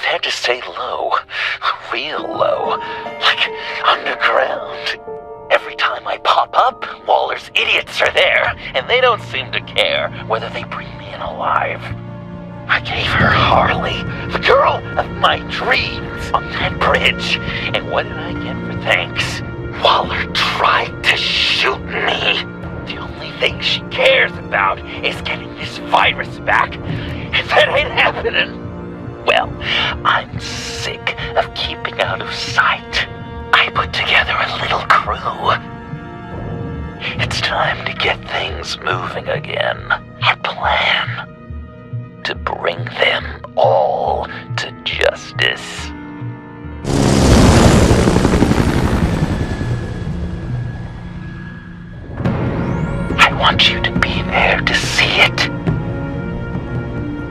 had to stay low. Real low. Like underground. Every time I pop up, Waller's idiots are there, and they don't seem to care whether they bring me in alive. I gave her Harley, the girl of my dreams, on that bridge. And what did I get for thanks? Waller tried to shoot me. The only thing she cares about is getting this virus back. If that ain't happening, well, I'm sick of keeping out of sight. I put together a little crew. It's time to get things moving again. A plan. To bring them all to justice. I want you to be there to see it.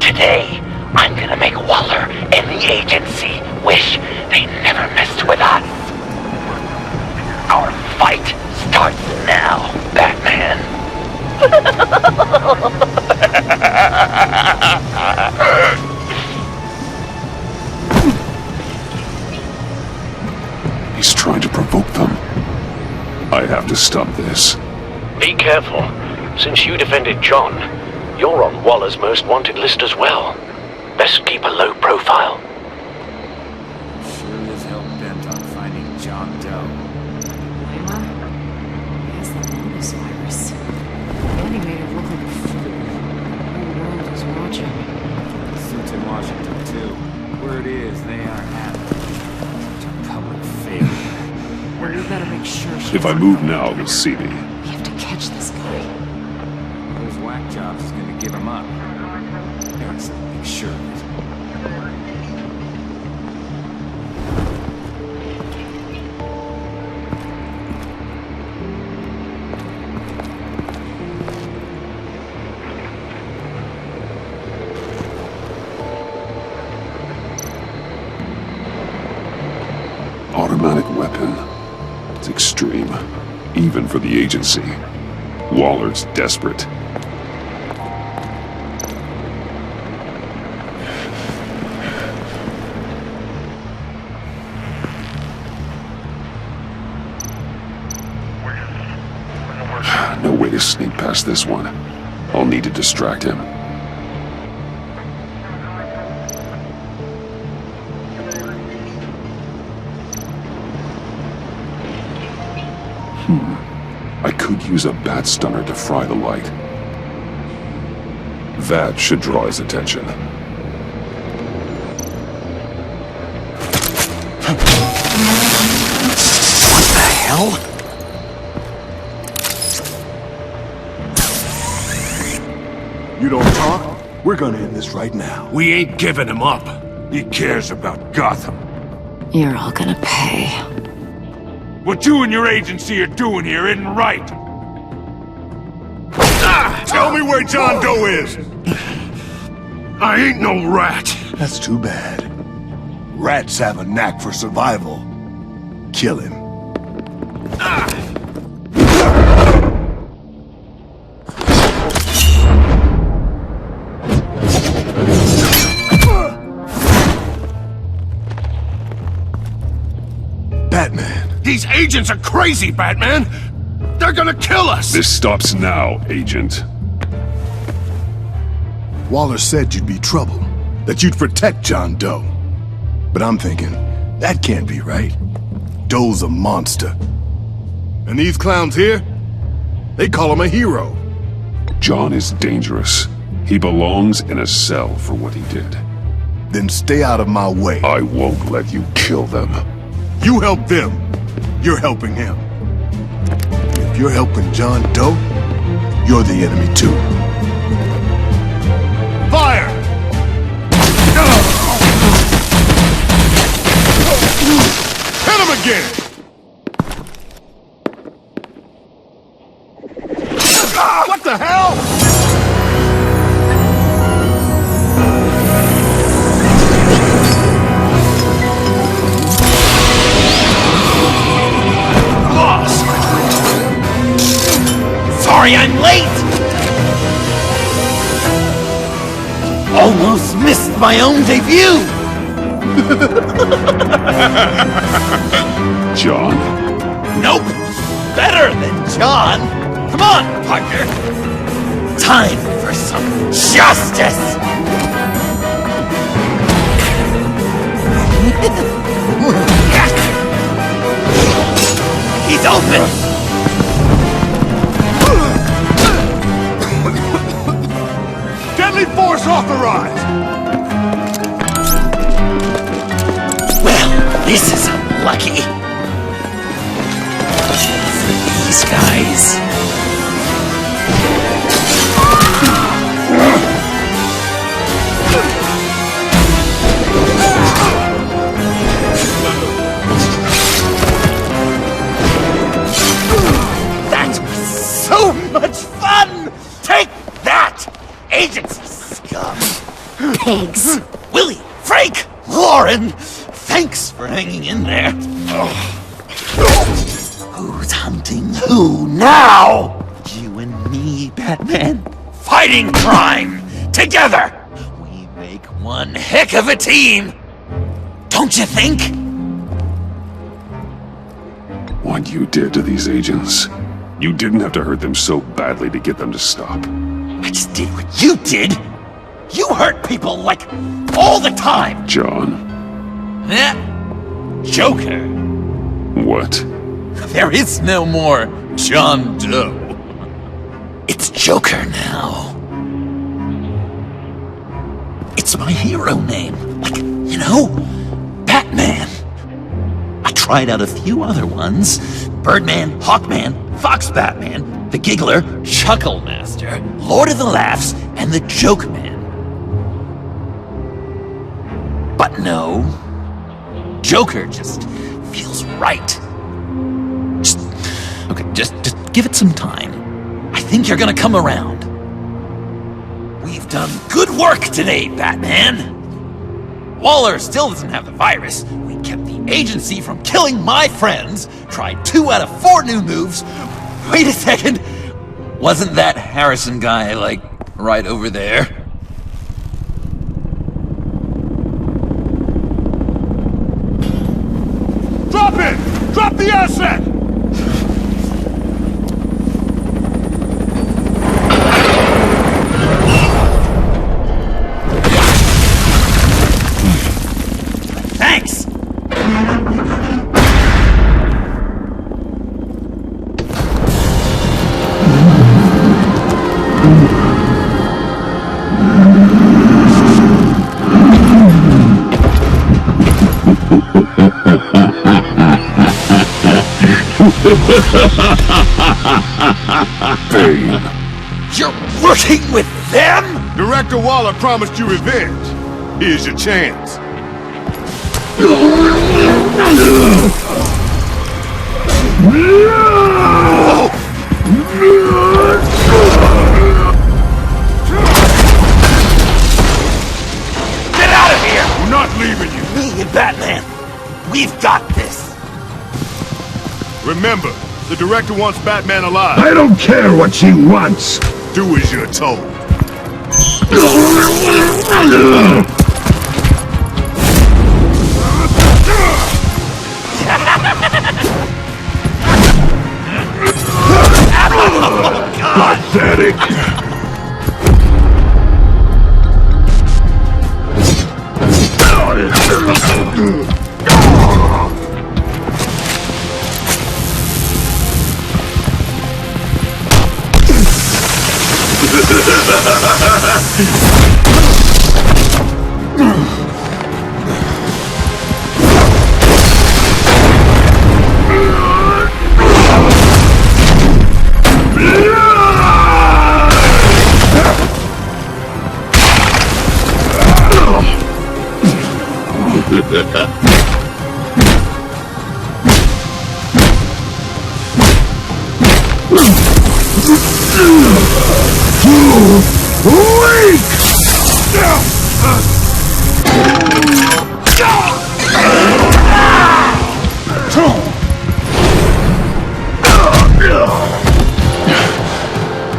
Today, I'm gonna make Waller and the agency wish they never messed with us. Our fight starts now, Batman. He's trying to provoke them. I have to stop this. Be careful. Since you defended John, you're on Waller's most wanted list as well. Best keep a low profile. Sure is hell bent on finding John Doe. Layla? He has the Lotus virus. And he made it look like a fool. The whole world is watching. Suits in Washington, too. Word is they aren't happy. Such a public failure. Well, we better make sure she If I move now, they'll see me. We have to catch this guy. Those whack jobs is gonna give him up. Eric's make sure of it. Automatic weapon. It's extreme, even for the agency. Waller's desperate. No way to sneak past this one. I'll need to distract him. I could use a bat stunner to fry the light. That should draw his attention. What the hell? You don't talk? We're gonna end this right now. We ain't giving him up. He cares about Gotham. You're all gonna pay. What you and your agency are doing here isn't right. Tell me where John Doe is! I ain't no rat. That's too bad. Rats have a knack for survival. Kill him. Batman. These agents are crazy, Batman. They're gonna kill us. This stops now, Agent. Waller said you'd be trouble, that you'd protect John Doe. But I'm thinking, that can't be right. Doe's a monster. And these clowns here, they call him a hero. John is dangerous. He belongs in a cell for what he did. Then stay out of my way. I won't let you kill them. You help them, you're helping him. If you're helping John Doe, you're the enemy too. Fire! Hit him again! What the hell? Sorry I'm late! Almost missed my own debut! John. Nope. Better than John. Come on, partner. Time for some justice. He's open. Deadly force authorized! Well, this is unlucky. These guys. That was so much fun! Take that, agents scum! Pigs. Willie, Frank, Lauren, thanks for hanging in there. Who's hunting who now? You and me, Batman. Fighting crime together. We make one heck of a team. Don't you think? What you did to these agents. You didn't have to hurt them so badly to get them to stop. I just did what you did. You hurt people like all the time. John. Joker. What? There is no more John Doe. It's Joker now. It's my hero name. Like, you know, Batman. I tried out a few other ones. Birdman, Hawkman, Fox Batman, the Giggler, Chuckle Master, Lord of the Laughs, and the Joke Man. But no, Joker just feels right. Just give it some time. I think you're gonna come around. We've done good work today, Batman. Waller still doesn't have the virus. We kept the agency from killing my friends. Tried 2 out of 4 new moves. Wait a second. Wasn't that Harrison guy, like, right over there? Drop it! Drop the asset! Thanks! Bane. You're working with them? Director Waller promised you revenge. Here's your chance. Get out of here! We're not leaving you. Me and Batman, we've got this. Remember, the director wants Batman alive. I don't care what she wants. Do as you're told. Pathetic.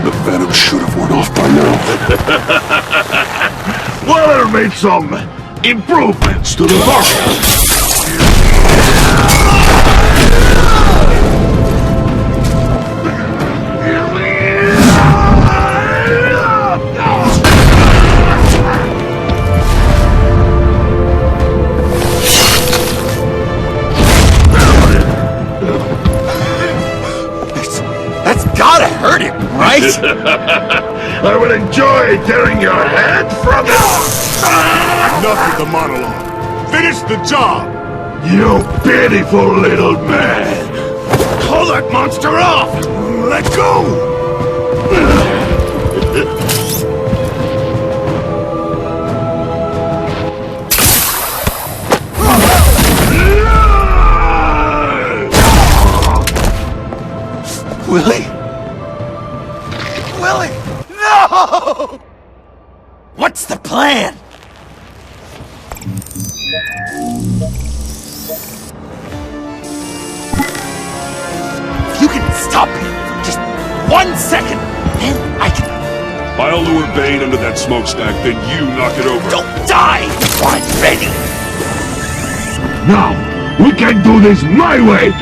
The venom should have worn off by now. Waller made some Improvements to the body! That's gotta hurt him, right? I will enjoy tearing your head from it! Enough with the monologue. Finish the job! You pitiful little man! Call that monster off! Let go! Willie? Willie! No! What's the plan? If you can stop him for just 1 second, then I can... I'll lure Bane into that smokestack, then you knock it over. Don't die! I'm ready! Now, we can do this my way!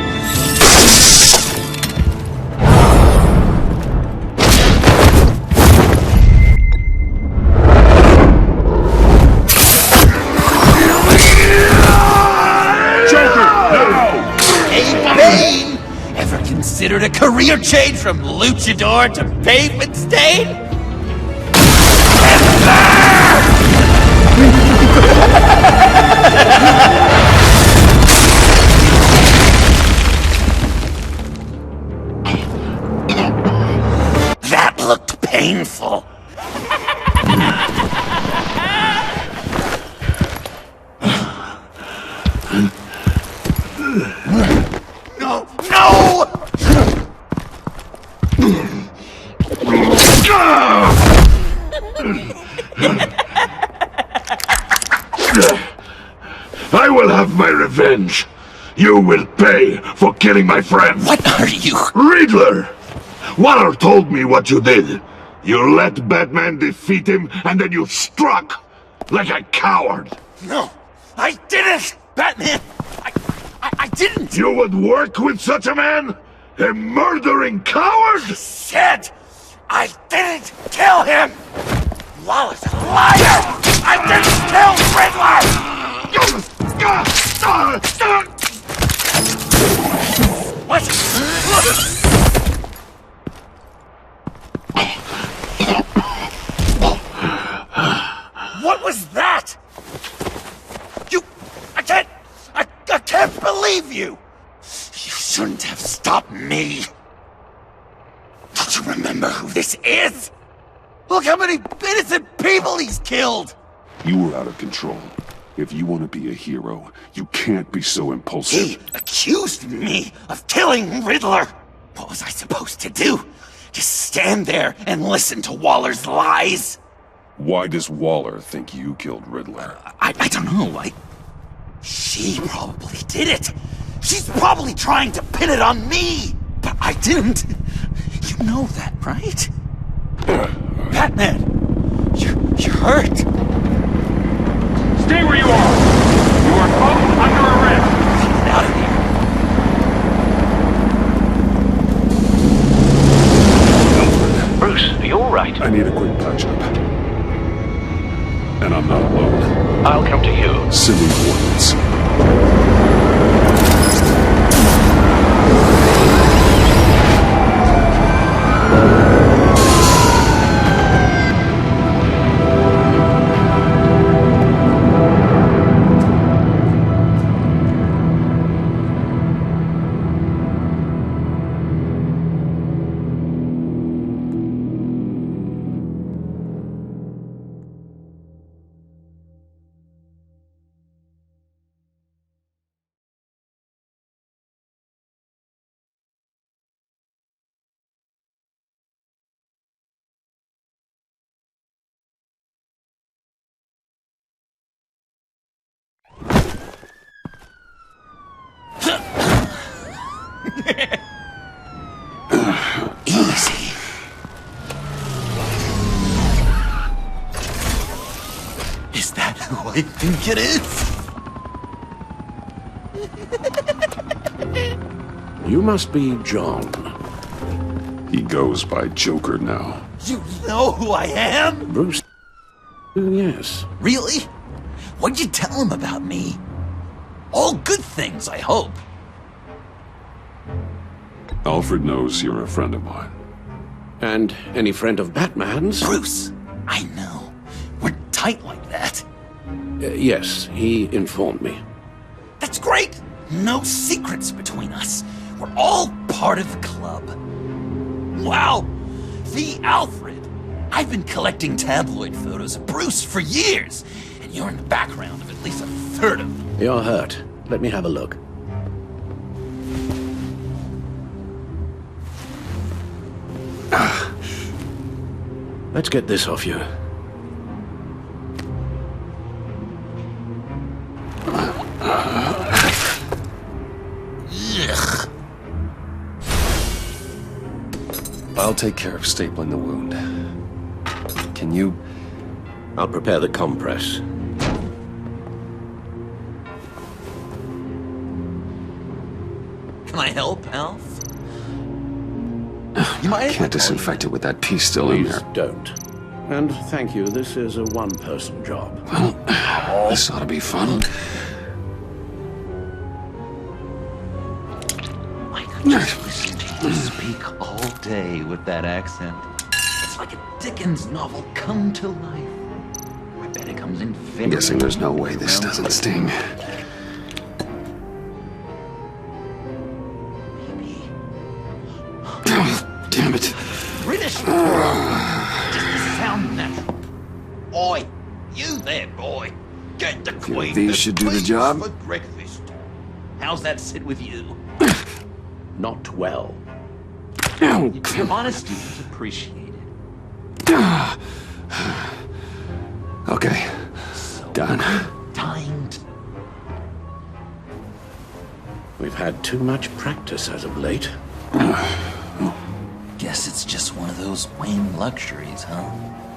Considered a career change from luchador to pavement stain? That looked painful. No! No! I will have my revenge. You will pay for killing my friend. What are you? Riddler! Waller told me what you did. You let Batman defeat him, and then you struck like a coward. No, I didn't! Batman! I didn't! You would work with such a man? A murdering coward? Said I didn't kill him! Waller's a liar! I didn't kill Riddler! What? What was that? I can't believe you! You shouldn't have stopped me! Don't you remember who this is? Look how many innocent people he's killed! You were out of control. If you want to be a hero, you can't be so impulsive. He accused me of killing Riddler! What was I supposed to do? Just stand there and listen to Waller's lies? Why does Waller think you killed Riddler? I don't know, She probably did it! She's probably trying to pin it on me! But I didn't! You know that, right? Batman! You're hurt! Stay where you are! You are both under arrest! Get out of here! Bruce, are you alright? I need a quick patch-up. And I'm not alone. I'll come to you. Sending coordinates. Easy. Is that who I think it is. You must be John. He goes by Joker now. You know who I am? Bruce? Yes. Really? What'd you tell him about me? All good things, I hope. Alfred knows you're a friend of mine. And any friend of Batman's? Bruce, I know. We're tight like that. Yes, he informed me. That's great. No secrets between us. We're all part of the club. Wow, the Alfred. I've been collecting tabloid photos of Bruce for years, and you're in the background of at least a third of them. You're hurt. Let me have a look. Let's get this off you. Ugh. I'll take care of stapling the wound. Can you... I'll prepare the compress. Can I help, Alf? You might Can't disinfect it with that piece still in Please there. don't. And thank you, this is a one-person job. Well, this ought to be fun. Why not just listen to you speak all day with that accent? It's like a Dickens novel come to life. I bet it comes in very... I'm guessing there's no way this doesn't sting. Maybe. Damn it. British. Just sound natural. Oi, you there, boy. Get the queen. these should do the job? For breakfast. How's that sit with you? Not well. Your honesty is appreciated. Okay. Done. Timed. We've had too much practice as of late. Guess it's just one of those Wayne luxuries, huh?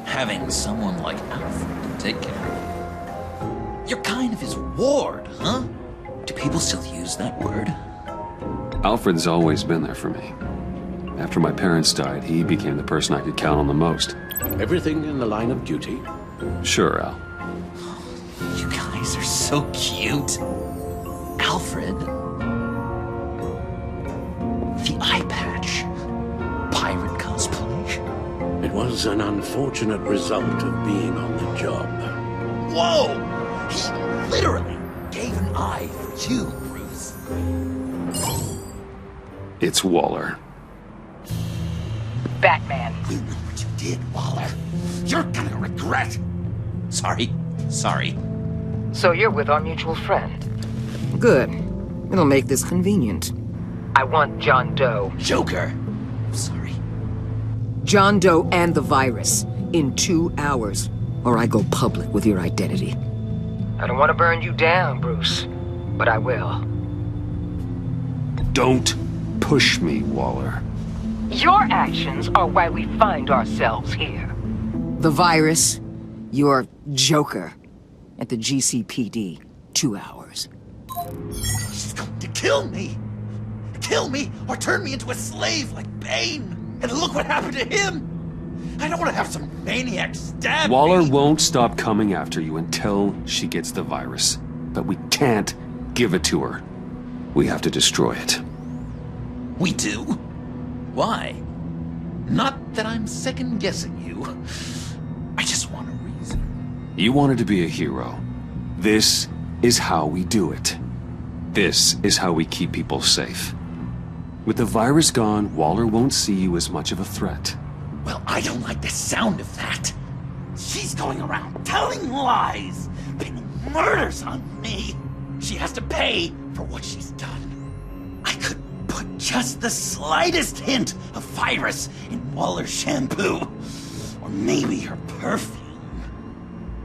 Having someone like Alfred to take care of. You're kind of his ward, huh? Do people still use that word? Alfred's always been there for me. After my parents died, he became the person I could count on the most. Everything in the line of duty. Sure, Al. You guys are so cute. Alfred. The eye patch. Pirate cosplay. It was an unfortunate result of being on the job. Whoa! He literally gave an eye for you, Bruce. It's Waller. Batman. You know what you did, Waller. You're gonna regret. Sorry. So you're with our mutual friend. Good. It'll make this convenient. I want John Doe. Joker. Sorry. John Doe and the virus in 2 hours, or I go public with your identity. I don't want to burn you down, Bruce, but I will. Don't push me, Waller. Your actions are why we find ourselves here. The virus, your Joker, at the GCPD, 2 hours. She's going to kill me. Kill me or turn me into a slave like Bane. And look what happened to him. I don't want to have some maniac stab Waller me. won't stop coming after you until she gets the virus. But we can't give it to her. We have to destroy it. We do? Why? Not that I'm second-guessing you. I just want a reason. You wanted to be a hero. This is how we do it. This is how we keep people safe. With the virus gone, Waller won't see you as much of a threat. Well, I don't like the sound of that. She's going around telling lies, pinning murders on me. She has to pay for what she's done. I could put just the slightest hint of virus in Waller's shampoo. Or maybe her perfume.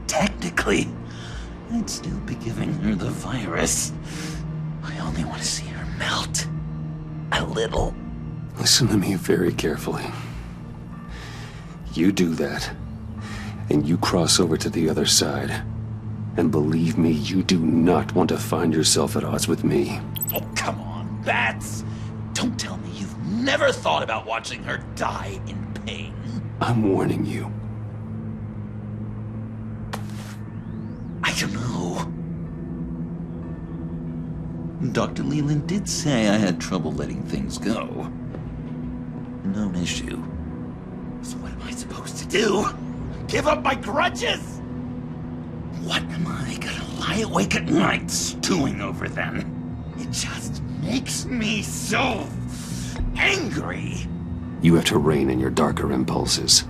Technically, I'd still be giving her the virus. I only want to see her melt. A little. Listen to me very carefully. You do that, and you cross over to the other side. And believe me, you do not want to find yourself at odds with me. Oh, come on, Bats! Don't tell me you've never thought about watching her die in pain. I'm warning you. I don't know. Dr. Leland did say I had trouble letting things go. Known issue. So what am I supposed to do? Give up my grudges? What am I gonna lie awake at night stewing over then? It just makes me so angry. You have to rein in your darker impulses.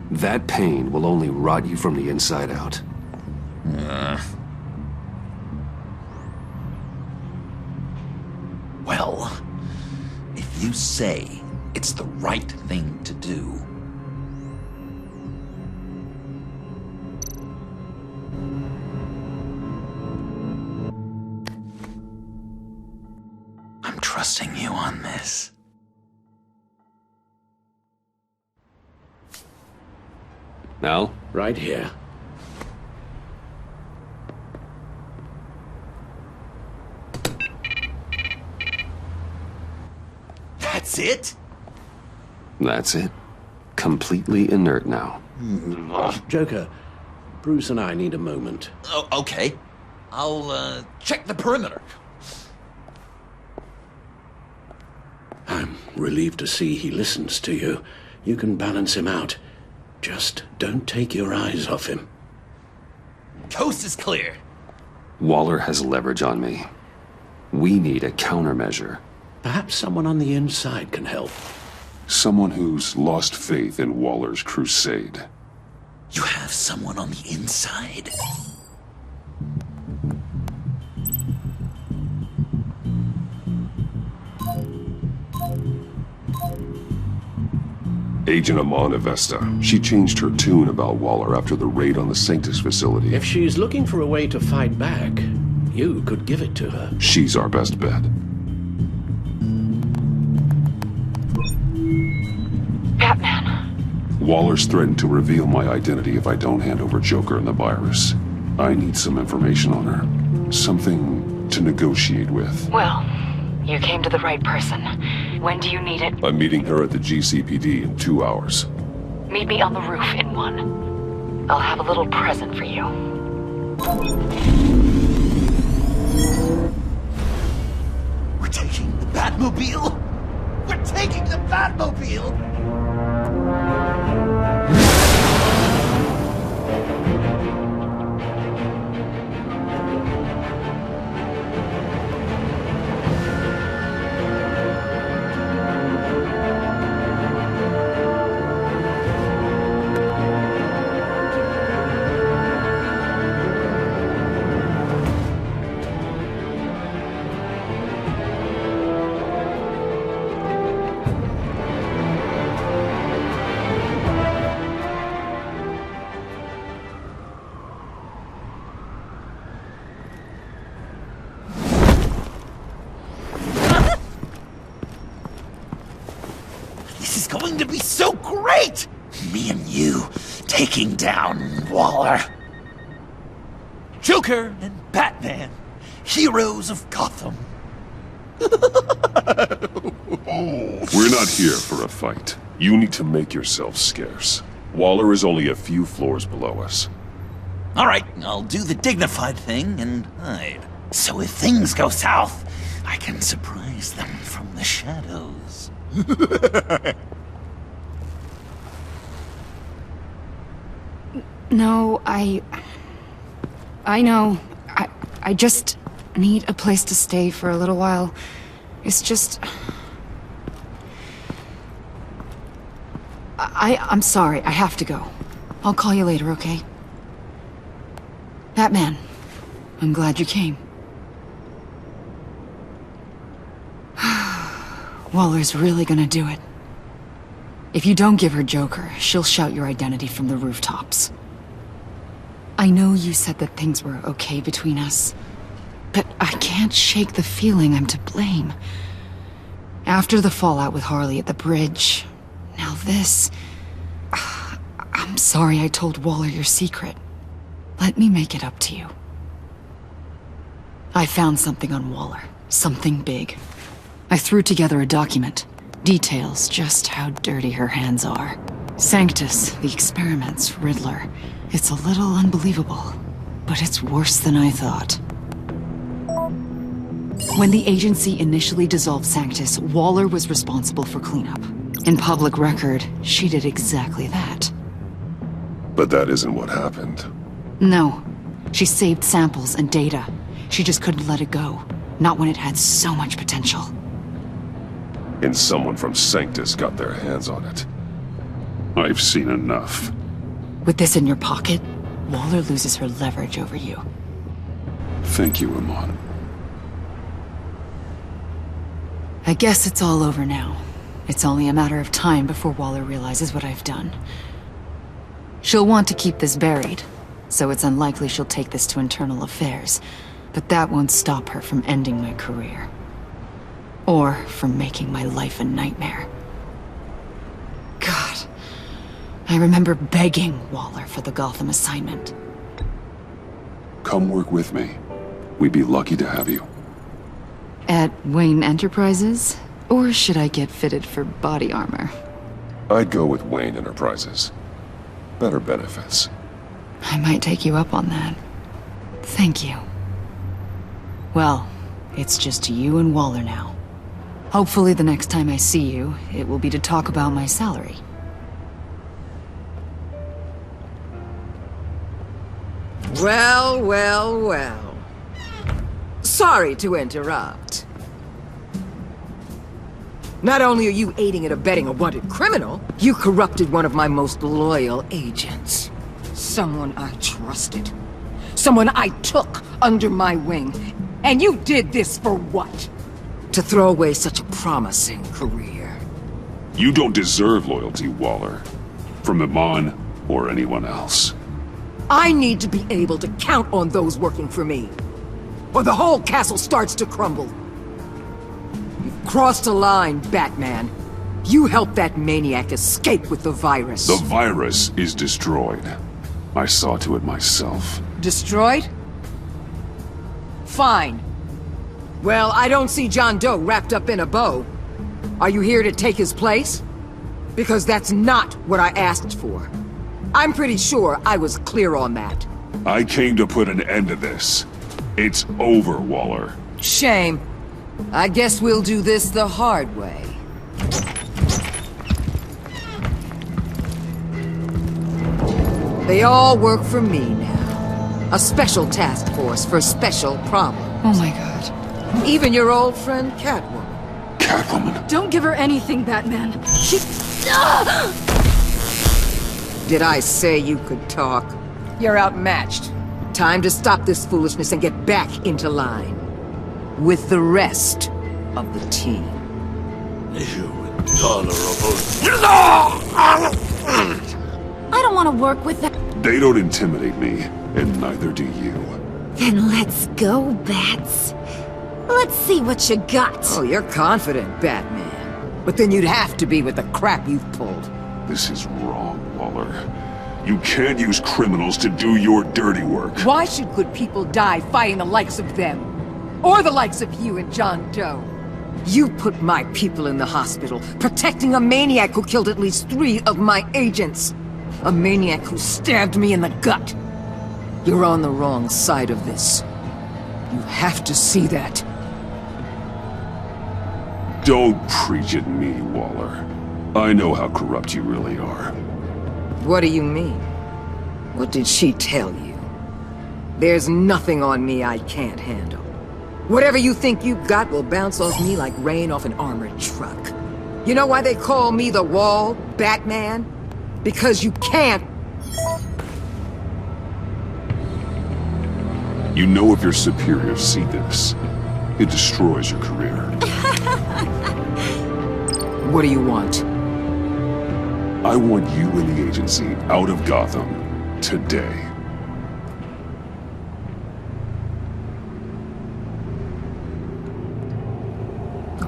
That pain will only rot you from the inside out. Well, if you say it's the right thing to do, I'm trusting you on this. Al? Right here. That's it? That's it. Completely inert now. Joker, Bruce and I need a moment. Oh, okay. I'll, check the perimeter. I'm relieved to see he listens to you. You can balance him out. Just don't take your eyes off him. Coast is clear. Waller has leverage on me. We need a countermeasure. Perhaps someone on the inside can help. Someone who's lost faith in Waller's crusade. You have someone on the inside? Agent Amana Vesta. She changed her tune about Waller after the raid on the Sanctus facility. If she's looking for a way to fight back, you could give it to her. She's our best bet. Batman. Waller's threatened to reveal my identity if I don't hand over Joker and the virus. I need some information on her. Something to negotiate with. Well, you came to the right person. When do you need it? I'm meeting her at the GCPD in 2 hours. Meet me on the roof in 1. I'll have a little present for you. We're taking the Batmobile? We're taking the Batmobile! This is going to be so great! Me and you taking down Waller. Joker and Batman, heroes of Gotham. We're not here for a fight. You need to make yourself scarce. Waller is only a few floors below us. All right, I'll do the dignified thing and hide. So if things go south, I can surprise them from the shadows. No, I know. I just need a place to stay for a little while. It's just... I'm sorry, I have to go. I'll call you later, okay? Batman, I'm glad you came. Waller's really gonna do it. If you don't give her Joker, she'll shout your identity from the rooftops. I know you said that things were okay between us, but I can't shake the feeling I'm to blame. After the fallout with Harley at the bridge, now this... I'm sorry I told Waller your secret. Let me make it up to you. I found something on Waller. Something big. I threw together a document. Details just how dirty her hands are. Sanctus, the experiments, Riddler. It's a little unbelievable, but it's worse than I thought. When the agency initially dissolved Sanctus, Waller was responsible for cleanup. In public record, she did exactly that. But that isn't what happened. No. She saved samples and data. She just couldn't let it go. Not when it had so much potential. And someone from Sanctus got their hands on it. I've seen enough. With this in your pocket, Waller loses her leverage over you. Thank you, Amon. I guess it's all over now. It's only a matter of time before Waller realizes what I've done. She'll want to keep this buried, so it's unlikely she'll take this to internal affairs. But that won't stop her from ending my career. Or from making my life a nightmare. God. I remember begging Waller for the Gotham assignment. Come work with me. We'd be lucky to have you. At Wayne Enterprises? Or should I get fitted for body armor? I'd go with Wayne Enterprises. Better benefits. I might take you up on that. Thank you. Well, it's just you and Waller now. Hopefully the next time I see you, it will be to talk about my salary. Well, well, well. Sorry to interrupt. Not only are you aiding and abetting a wanted criminal, you corrupted one of my most loyal agents. Someone I trusted. Someone I took under my wing. And you did this for what? To throw away such a promising career. You don't deserve loyalty, Waller. From Amon or anyone else. I need to be able to count on those working for me. Or the whole castle starts to crumble. You've crossed a line, Batman. You helped that maniac escape with the virus. The virus is destroyed. I saw to it myself. Destroyed? Fine. Well, I don't see John Doe wrapped up in a bow. Are you here to take his place? Because that's not what I asked for. I'm pretty sure I was clear on that. I came to put an end to this. It's over, Waller. Shame. I guess we'll do this the hard way. They all work for me now. A special task force for special problems. Oh my god. Even your old friend Catwoman. Catwoman? Don't give her anything, Batman. She... Did I say you could talk? You're outmatched. Time to stop this foolishness and get back into line. With the rest of the team. You intolerable... I don't want to work with that. They don't intimidate me, and neither do you. Then let's go, Bats. Let's see what you got. Oh, you're confident, Batman. But then you'd have to be with the crap you've pulled. This is wrong, Waller. You can't use criminals to do your dirty work. Why should good people die fighting the likes of them? Or the likes of you and John Doe? You put my people in the hospital, protecting a maniac who killed at least 3 of my agents. A maniac who stabbed me in the gut. You're on the wrong side of this. You have to see that. Don't preach at me, Waller. I know how corrupt you really are. What do you mean? What did she tell you? There's nothing on me I can't handle. Whatever you think you've got will bounce off me like rain off an armored truck. You know why they call me the Wall, Batman? Because you can't. You know if your superiors see this, it destroys your career. What do you want? I want you and the agency out of Gotham today.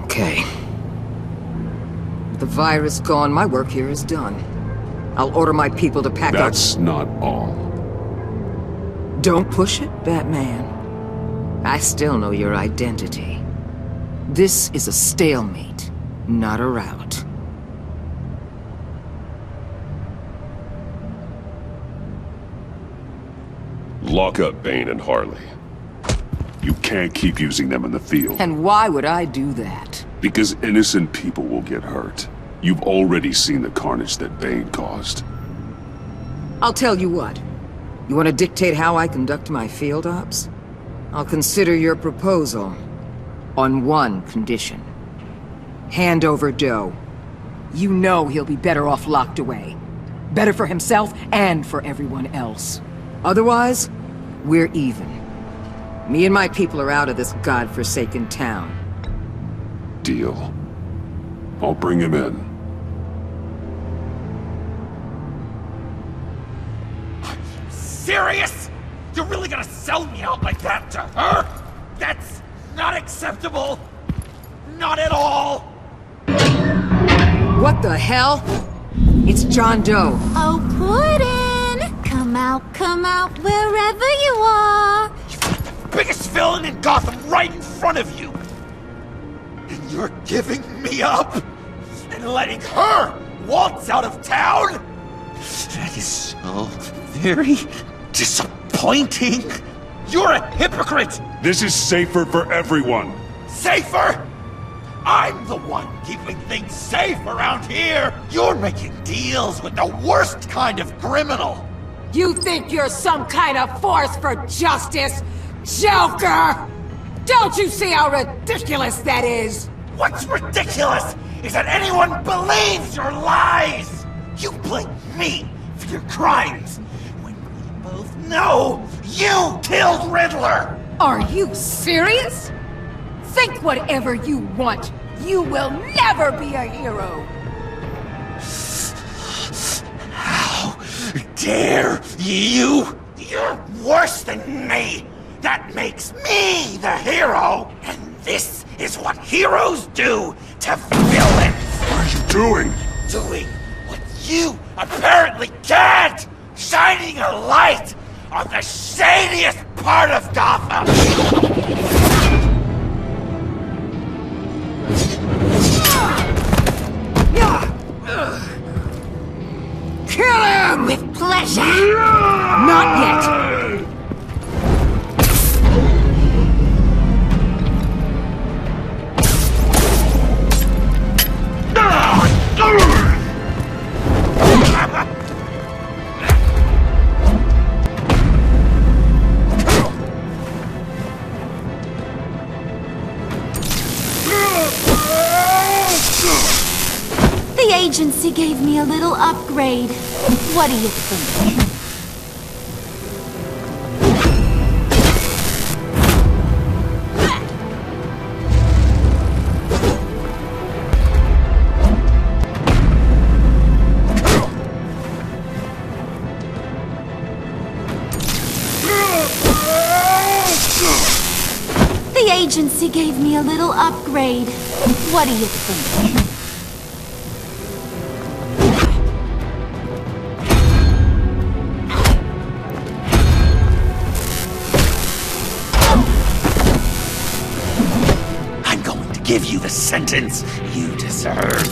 Okay. With the virus gone, my work here is done. I'll order my people to pack up. That's not all. Don't push it, Batman. I still know your identity. This is a stalemate, not a rout. Lock up Bane and Harley. You can't keep using them in the field. And why would I do that? Because innocent people will get hurt. You've already seen the carnage that Bane caused. I'll tell you what. You want to dictate how I conduct my field ops? I'll consider your proposal. On one condition. Hand over Doe. You know he'll be better off locked away. Better for himself and for everyone else. Otherwise, we're even. Me and my people are out of this godforsaken town. Deal. I'll bring him in. Serious? You're really gonna sell me out like that to her? That's not acceptable. Not at all. What the hell? It's John Doe. Oh, Puddin'! Come out, wherever you are. Biggest villain in Gotham right in front of you. And you're giving me up? And letting her waltz out of town? That is so very disappointing. You're a hypocrite! This is safer for everyone. Safer? I'm the one keeping things safe around here. You're making deals with the worst kind of criminal. You think you're some kind of force for justice, Joker? Don't you see how ridiculous that is? What's ridiculous is that anyone believes your lies. You blame me for your crimes when we both know you killed Riddler. Are you serious? Think whatever you want. You will never be a hero. How dare you? You're worse than me. That makes me the hero. And this is what heroes do to villains. What are you doing? Doing what you apparently can't. Shining a light on the shadiest part of Gotham. Kill him! With pleasure. Not yet. The agency gave me a little upgrade. What do you think? The agency gave me a little upgrade. What do you think? Give you the sentence you deserve.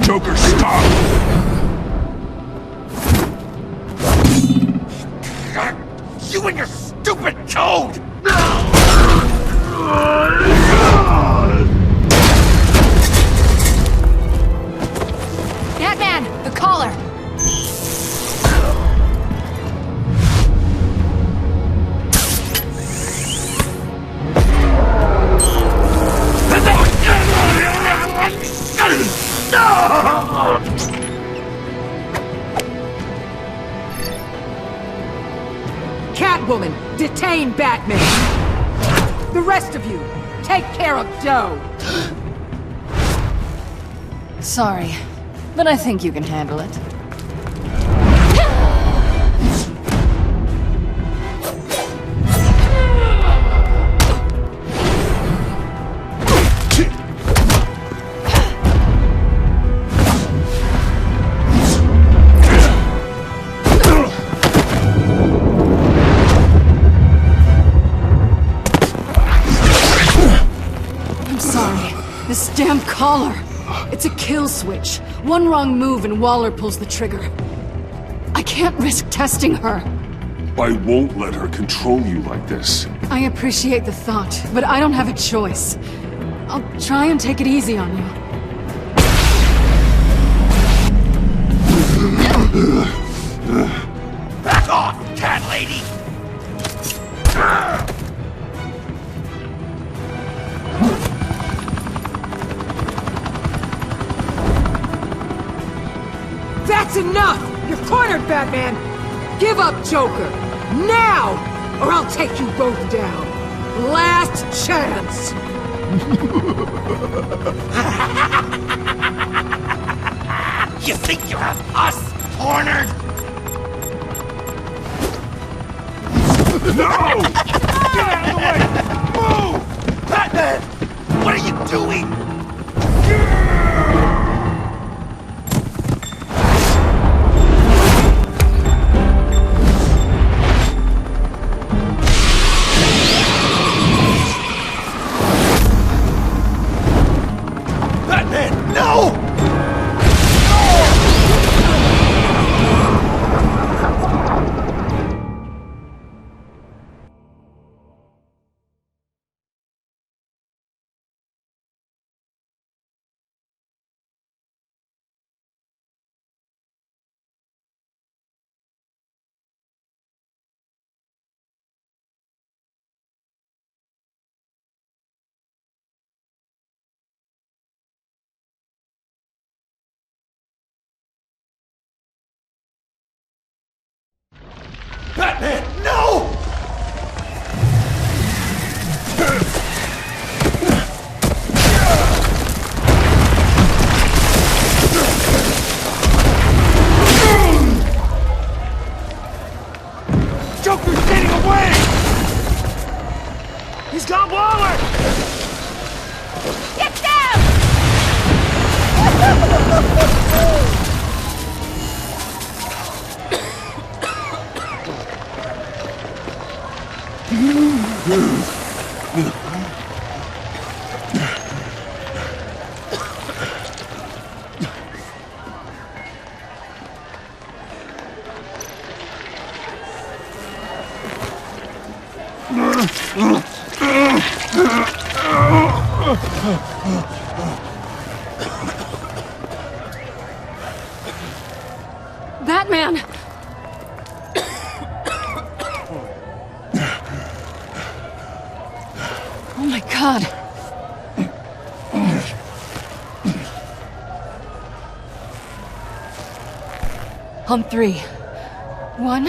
Joker, stop! You and your stupid code! Batman, the collar! Catwoman, detain Batman! The rest of you, take care of Doe! Sorry, but I think you can handle it. collar. It's a kill switch. One wrong move and Waller pulls the trigger. I can't risk testing her. I won't let her control you like this. I appreciate the thought, but I don't have a choice. I'll try and take it easy on you. Back off, cat lady! That's enough! You're cornered, Batman! Give up, Joker! Now! Or I'll take you both down! Last chance! You think you have us cornered? No! Get out of the way! Move! Batman! What are you doing? Batman, no! Batman, no! Joker's getting away! He's got Waller! Get down! Batman! Oh my God. On three. 1,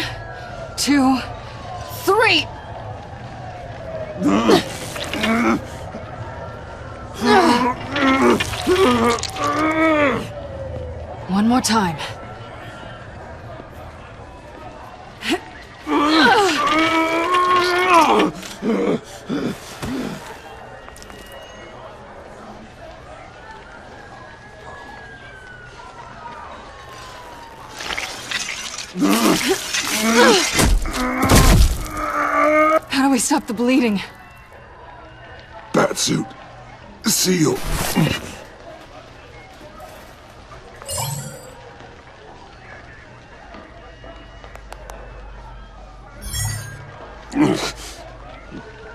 2, 3! One more time. How do we stop the bleeding? Batsuit. Seal.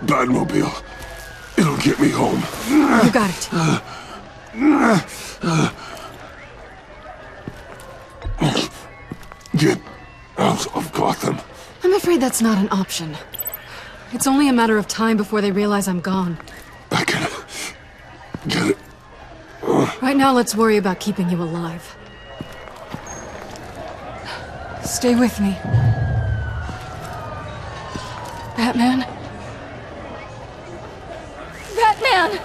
Batmobile. It'll get me home. You got it. Get out of Gotham. I'm afraid that's not an option. It's only a matter of time before they realize I'm gone. I can get it. Right now, let's worry about keeping you alive. Stay with me. Batman? Batman!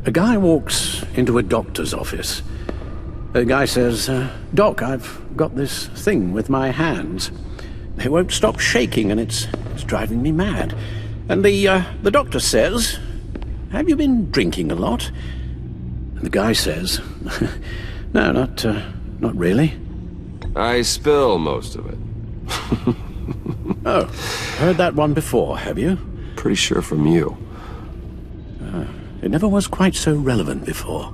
A guy walks into a doctor's office. The guy says, Doc, I've got this thing with my hands. They won't stop shaking and it's driving me mad. And the doctor says, have you been drinking a lot? And the guy says, no, not really. I spill most of it. Oh, heard that one before, have you? Pretty sure from you. It never was quite so relevant before.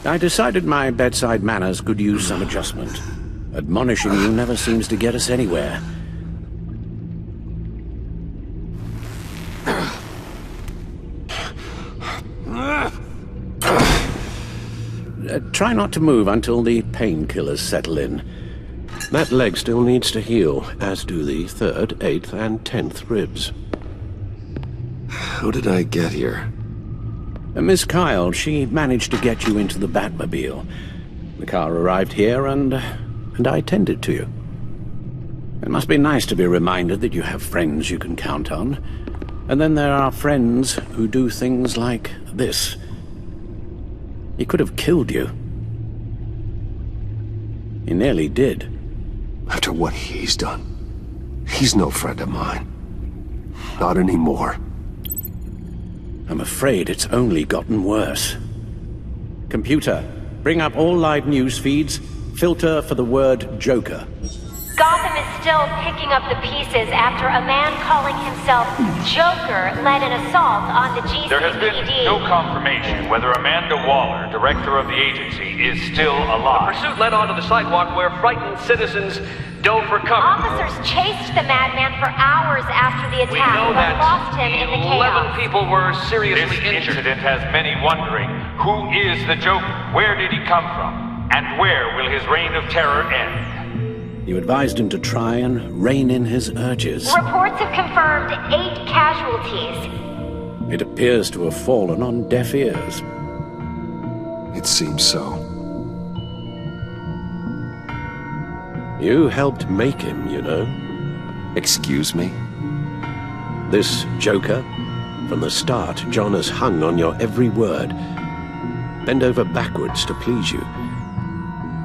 I decided my bedside manners could use some adjustment. Admonishing you never seems to get us anywhere. Try not to move until the painkillers settle in. That leg still needs to heal, as do the 3rd, 8th, and 10th ribs. How did I get here? Miss Kyle, she managed to get you into the Batmobile. The car arrived here, and I tended to you. It must be nice to be reminded that you have friends you can count on. And then there are friends who do things like this. He could have killed you. He nearly did. After what he's done. He's no friend of mine. Not anymore. I'm afraid it's only gotten worse. Computer, bring up all live news feeds. Filter for the word Joker. Gotham is still picking up the pieces after a man calling himself Joker led an assault on the GCPD. There has been no confirmation whether Amanda Waller, director of the agency, is still alive. The pursuit led onto the sidewalk where frightened citizens dove for cover. Officers chased the madman for hours after the We attack, know but that lost him in the 11 chaos. people were seriously This injured. incident has many wondering, who is the Joker? Where did he come from? And where will his reign of terror end? You advised him to try and rein in his urges. Reports have confirmed 8 casualties. It appears to have fallen on deaf ears. It seems so. You helped make him, you know. Excuse me? This Joker, from the start, John has hung on your every word. Bend over backwards to please you.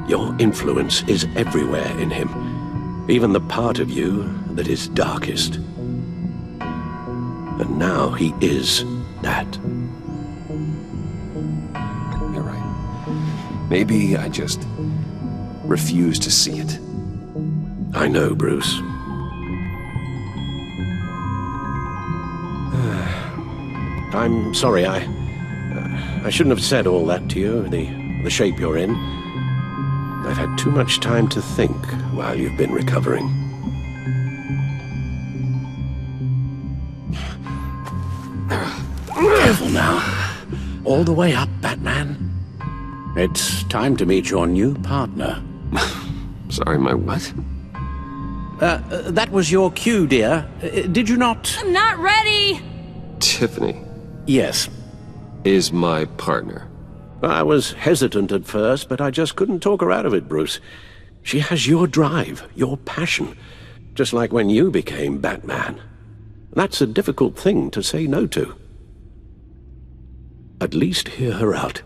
Your influence is everywhere in him, even the part of you that is darkest. And now he is that. You're right. Maybe I just refuse to see it. I know, Bruce. I'm sorry, I shouldn't have said all that to you, the shape you're in. I've had too much time to think while you've been recovering. Careful now. All the way up, Batman. It's time to meet your new partner. Sorry, my what? That was your cue, dear. Did you not? I'm not ready! Tiffany. Yes. Is my partner. I was hesitant at first, but I just couldn't talk her out of it, Bruce. She has your drive, your passion, just like when you became Batman. That's a difficult thing to say no to. At least hear her out.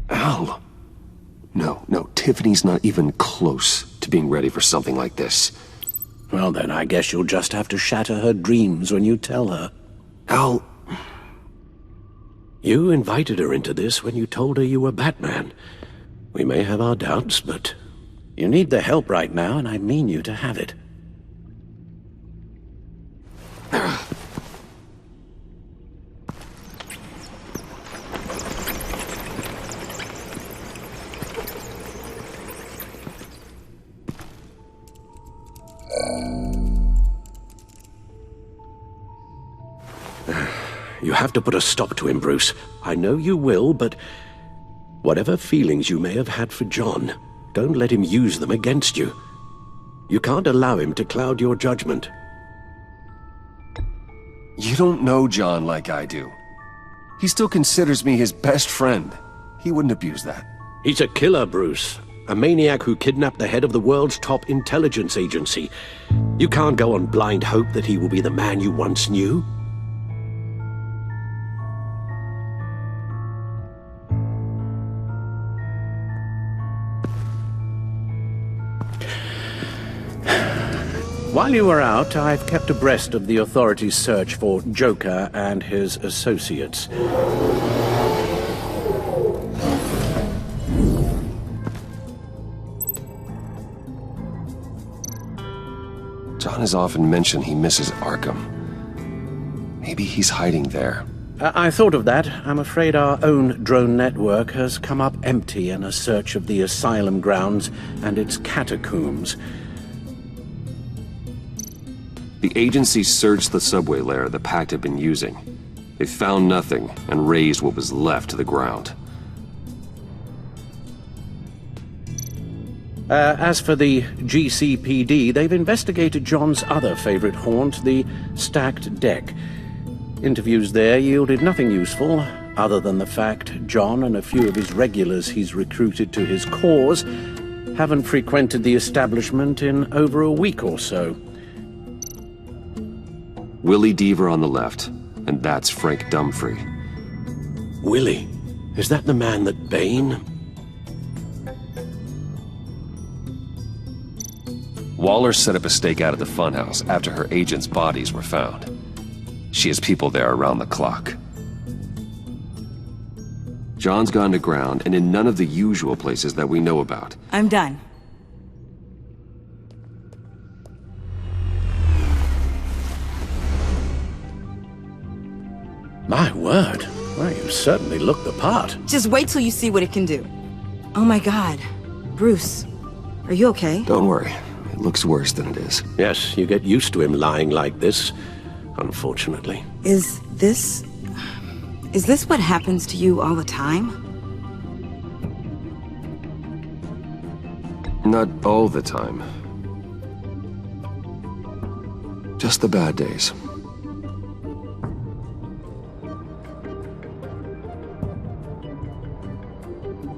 Al. No, Tiffany's not even close to being ready for something like this. Well, then I guess you'll just have to shatter her dreams when you tell her. Al... You invited her into this when you told her you were Batman. We may have our doubts, but you need the help right now, and I mean you to have it. You have to put a stop to him, Bruce. I know you will, but whatever feelings you may have had for John, don't let him use them against you. You can't allow him to cloud your judgment. You don't know John like I do. He still considers me his best friend. He wouldn't abuse that. He's a killer, Bruce. A maniac who kidnapped the head of the world's top intelligence agency. You can't go on blind hope that he will be the man you once knew. While you were out, I've kept abreast of the authorities' search for Joker and his associates. John has often mentioned he misses Arkham. Maybe he's hiding there. I thought of that. I'm afraid our own drone network has come up empty in a search of the asylum grounds and its catacombs. The agency searched the subway lair the Pact had been using. They found nothing and razed what was left to the ground. As for the GCPD, they've investigated John's other favorite haunt, the stacked deck. Interviews there yielded nothing useful, other than the fact John and a few of his regulars he's recruited to his cause haven't frequented the establishment in over a week or so. Willie Deaver on the left, and that's Frank Dumfrey. Willie? Is that the man that Bane... Waller set up a stakeout at the funhouse after her agents' bodies were found. She has people there around the clock. John's gone to ground and in none of the usual places that we know about. I'm done. My word. Well, you certainly look the part. Just wait till you see what it can do. Oh my god. Bruce, are you okay? Don't worry. It looks worse than it is. Yes, you get used to him lying like this, unfortunately. Is this what happens to you all the time? Not all the time. Just the bad days.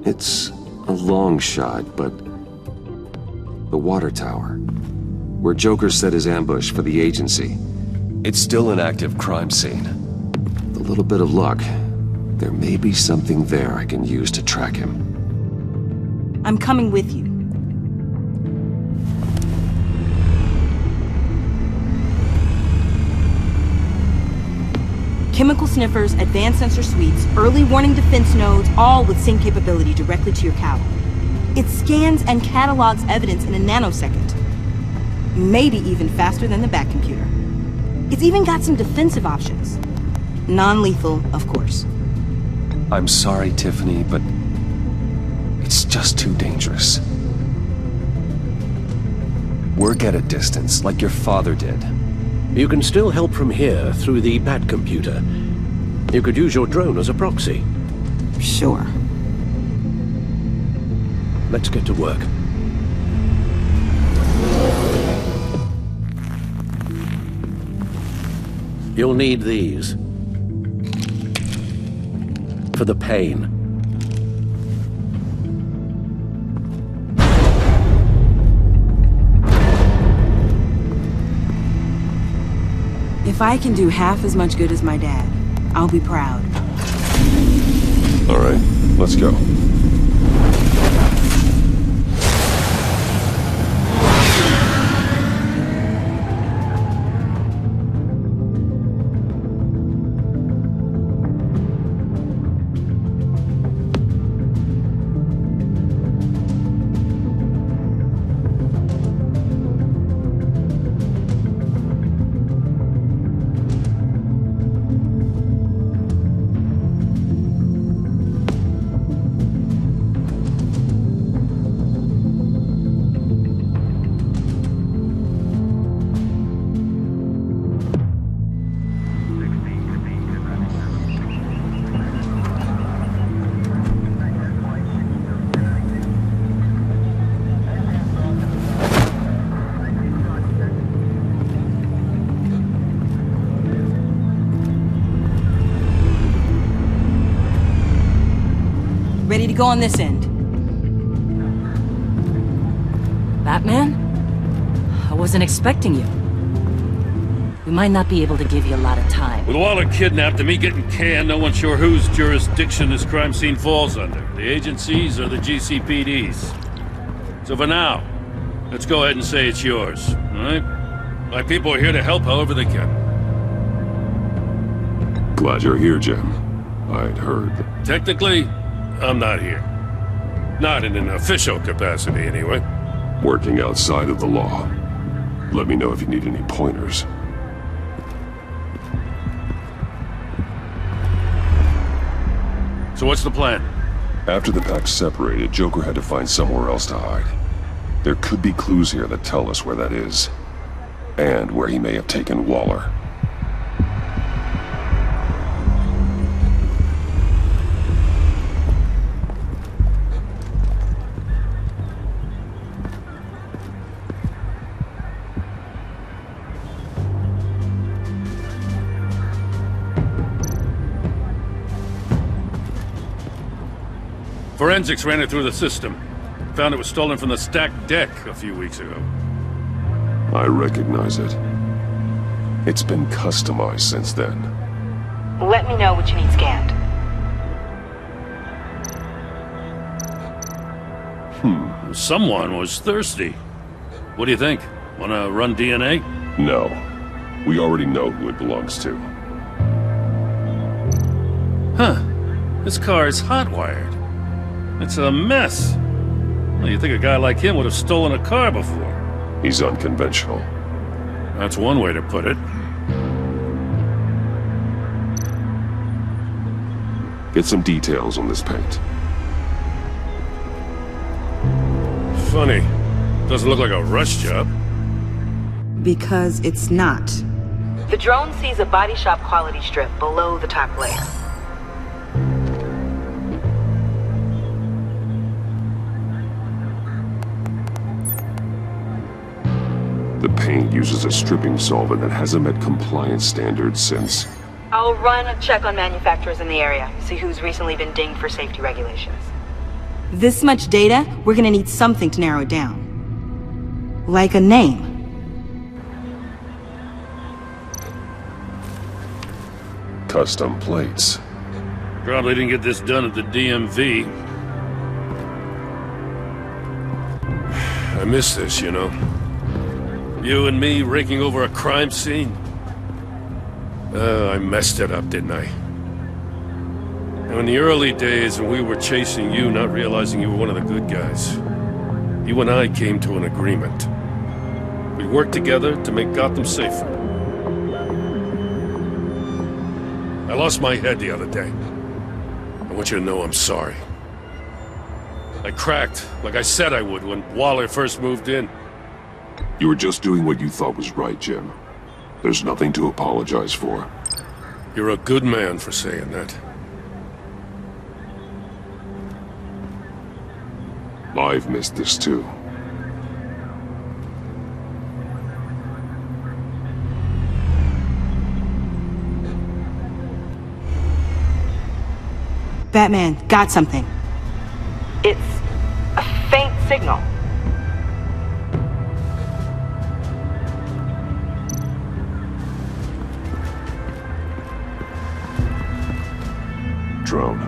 It's a long shot, but the water tower, where Joker set his ambush for the agency, it's still an active crime scene. With a little bit of luck, there may be something there I can use to track him. I'm coming with you. Chemical sniffers, advanced sensor suites, early warning defense nodes, all with sync capability directly to your cowl. It scans and catalogs evidence in a nanosecond. Maybe even faster than the Batcomputer. It's even got some defensive options. Non-lethal, of course. I'm sorry, Tiffany, but it's just too dangerous. Work at a distance, like your father did. You can still help from here through the Batcomputer. You could use your drone as a proxy. Sure. Let's get to work. You'll need these. For the pain. If I can do half as much good as my dad, I'll be proud. All right, let's go. Ready to go on this end. Batman? I wasn't expecting you. We might not be able to give you a lot of time. With Waller kidnapped and me getting canned, no one's sure whose jurisdiction this crime scene falls under. The agencies or the GCPD's. So for now, let's go ahead and say it's yours, all right? My people are here to help however they can. Glad you're here, Jim. I'd heard. Technically, I'm not here. Not in an official capacity, anyway. Working outside of the law. Let me know if you need any pointers. So what's the plan? After the pack separated, Joker had to find somewhere else to hide. There could be clues here that tell us where that is. And where he may have taken Waller. Forensics ran it through the system. Found it was stolen from the stacked deck a few weeks ago. I recognize it. It's been customized since then. Let me know what you need scanned. Someone was thirsty. What do you think? Wanna run DNA? No. We already know who it belongs to. Huh. This car is hotwired. It's a mess. Well, you'd think a guy like him would have stolen a car before. He's unconventional. That's one way to put it. Get some details on this paint. Funny. Doesn't look like a rush job. Because it's not. The drone sees a body shop quality strip below the top layer. The paint uses a stripping solvent that hasn't met compliance standards since... I'll run a check on manufacturers in the area, see who's recently been dinged for safety regulations. This much data, we're gonna need something to narrow it down. Like a name. Custom plates. Probably didn't get this done at the DMV. I miss this, you know. You and me raking over a crime scene. I messed it up, didn't I? In the early days when we were chasing you, not realizing you were one of the good guys, you and I came to an agreement. We worked together to make Gotham safer. I lost my head the other day. I want you to know I'm sorry. I cracked, like I said I would when Waller first moved in. You were just doing what you thought was right, Jim. There's nothing to apologize for. You're a good man for saying that. I've missed this too. Batman, got something. It's a faint signal. Drone.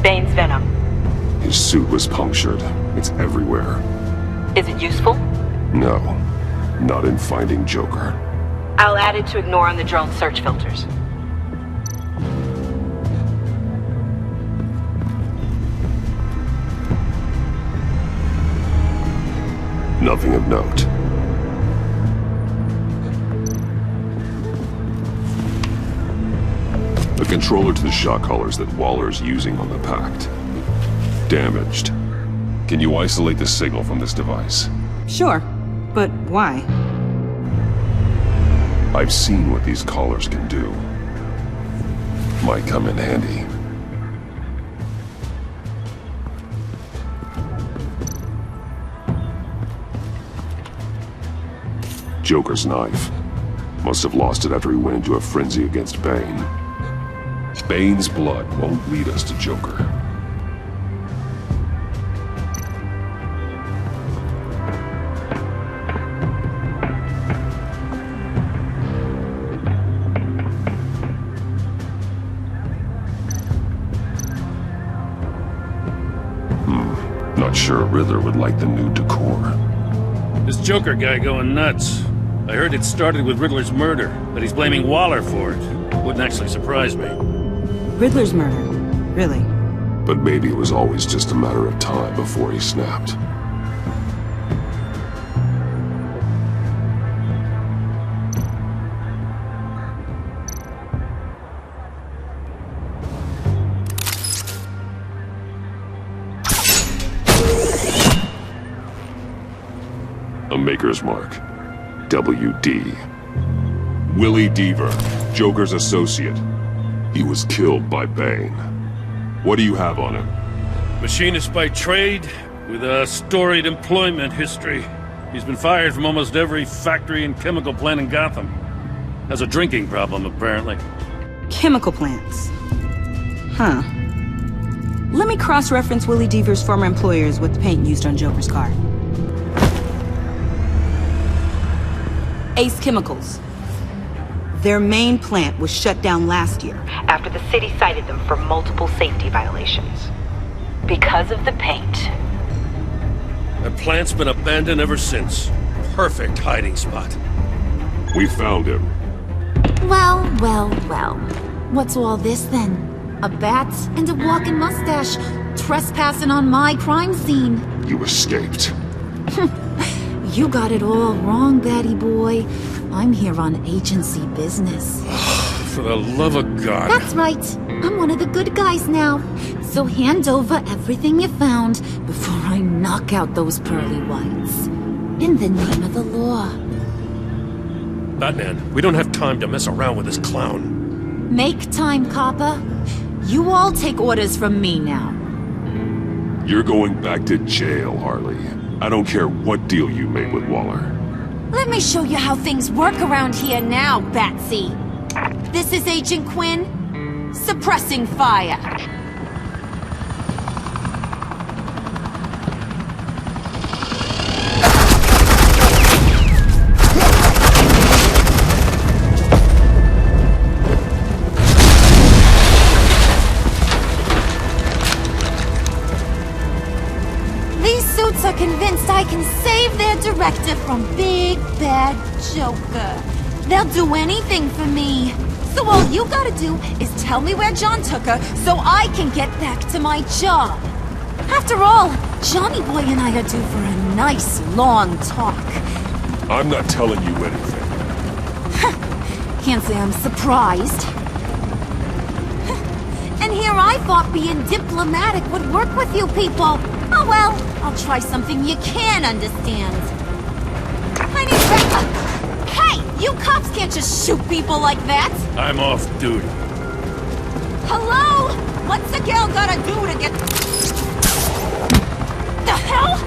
Bane's venom. His suit was punctured. It's everywhere. Is it useful? No. Not in finding Joker. I'll add it to ignore on the drone search filters. Nothing of note. The controller to the shot collars that Waller's using on the Pact. Damaged. Can you isolate the signal from this device? Sure, but why? I've seen what these collars can do. Might come in handy. Joker's knife. Must have lost it after he went into a frenzy against Bane. Bane's blood won't lead us to Joker. Not sure Riddler would like the new decor. This Joker guy going nuts. I heard it started with Riddler's murder, but he's blaming Waller for it. Wouldn't actually surprise me. Riddler's murder? Really? But maybe it was always just a matter of time before he snapped. A Maker's Mark. WD. Willie Deaver, Joker's associate. He was killed by Bane. What do you have on him? Machinist by trade, with a storied employment history. He's been fired from almost every factory and chemical plant in Gotham. Has a drinking problem, apparently. Chemical plants. Huh. Let me cross-reference Willie Deaver's former employers with the paint used on Joker's car. Ace Chemicals. Their main plant was shut down last year after the city cited them for multiple safety violations. Because of the paint. That plant's been abandoned ever since. Perfect hiding spot. We found him. Well. What's all this then? A bat and a walking mustache trespassing on my crime scene. You escaped. You got it all wrong, Batty boy. I'm here on agency business. For the love of God. That's right. I'm one of the good guys now. So hand over everything you found before I knock out those pearly whites. In the name of the law. Batman, we don't have time to mess around with this clown. Make time, copper. You all take orders from me now. You're going back to jail, Harley. I don't care what deal you made with Waller. Let me show you how things work around here now, Batsy. This is Agent Quinn, suppressing fire. Are convinced I can save their director from Big Bad Joker. They'll do anything for me. So all you gotta do is tell me where John took her so I can get back to my job. After all, Johnny Boy and I are due for a nice long talk. I'm not telling you anything. Can't say I'm surprised. And here I thought being diplomatic would work with you people. Oh well, I'll try something you can understand. I need Hey, you cops can't just shoot people like that! I'm off duty. Hello? What's a girl gotta do to get... The hell?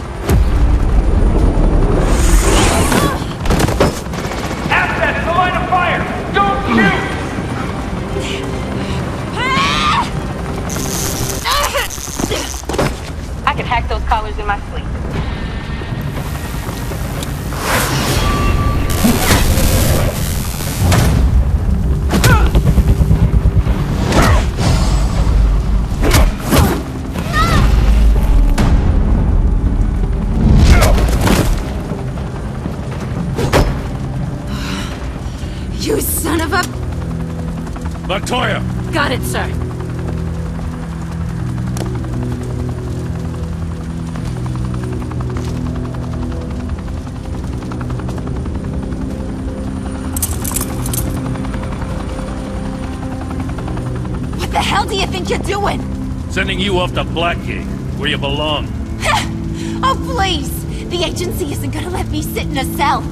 Assets, the line of fire! Don't shoot! I can hack those collars in my sleep. You son of a... Montoya! Got it, sir. What the hell do you think you're doing? Sending you off to Blackgate, where you belong. Oh, please! The agency isn't gonna let me sit in a cell.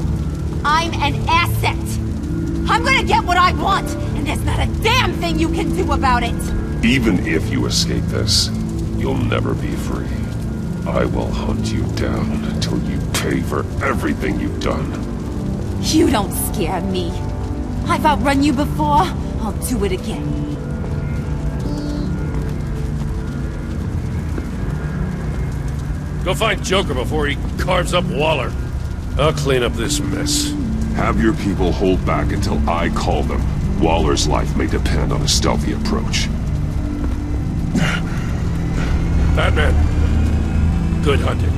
I'm an asset. I'm gonna get what I want, and there's not a damn thing you can do about it. Even if you escape this, you'll never be free. I will hunt you down until you pay for everything you've done. You don't scare me. I've outrun you before. I'll do it again. Go find Joker before he carves up Waller. I'll clean up this mess. Have your people hold back until I call them. Waller's life may depend on a stealthy approach. Batman, good hunting.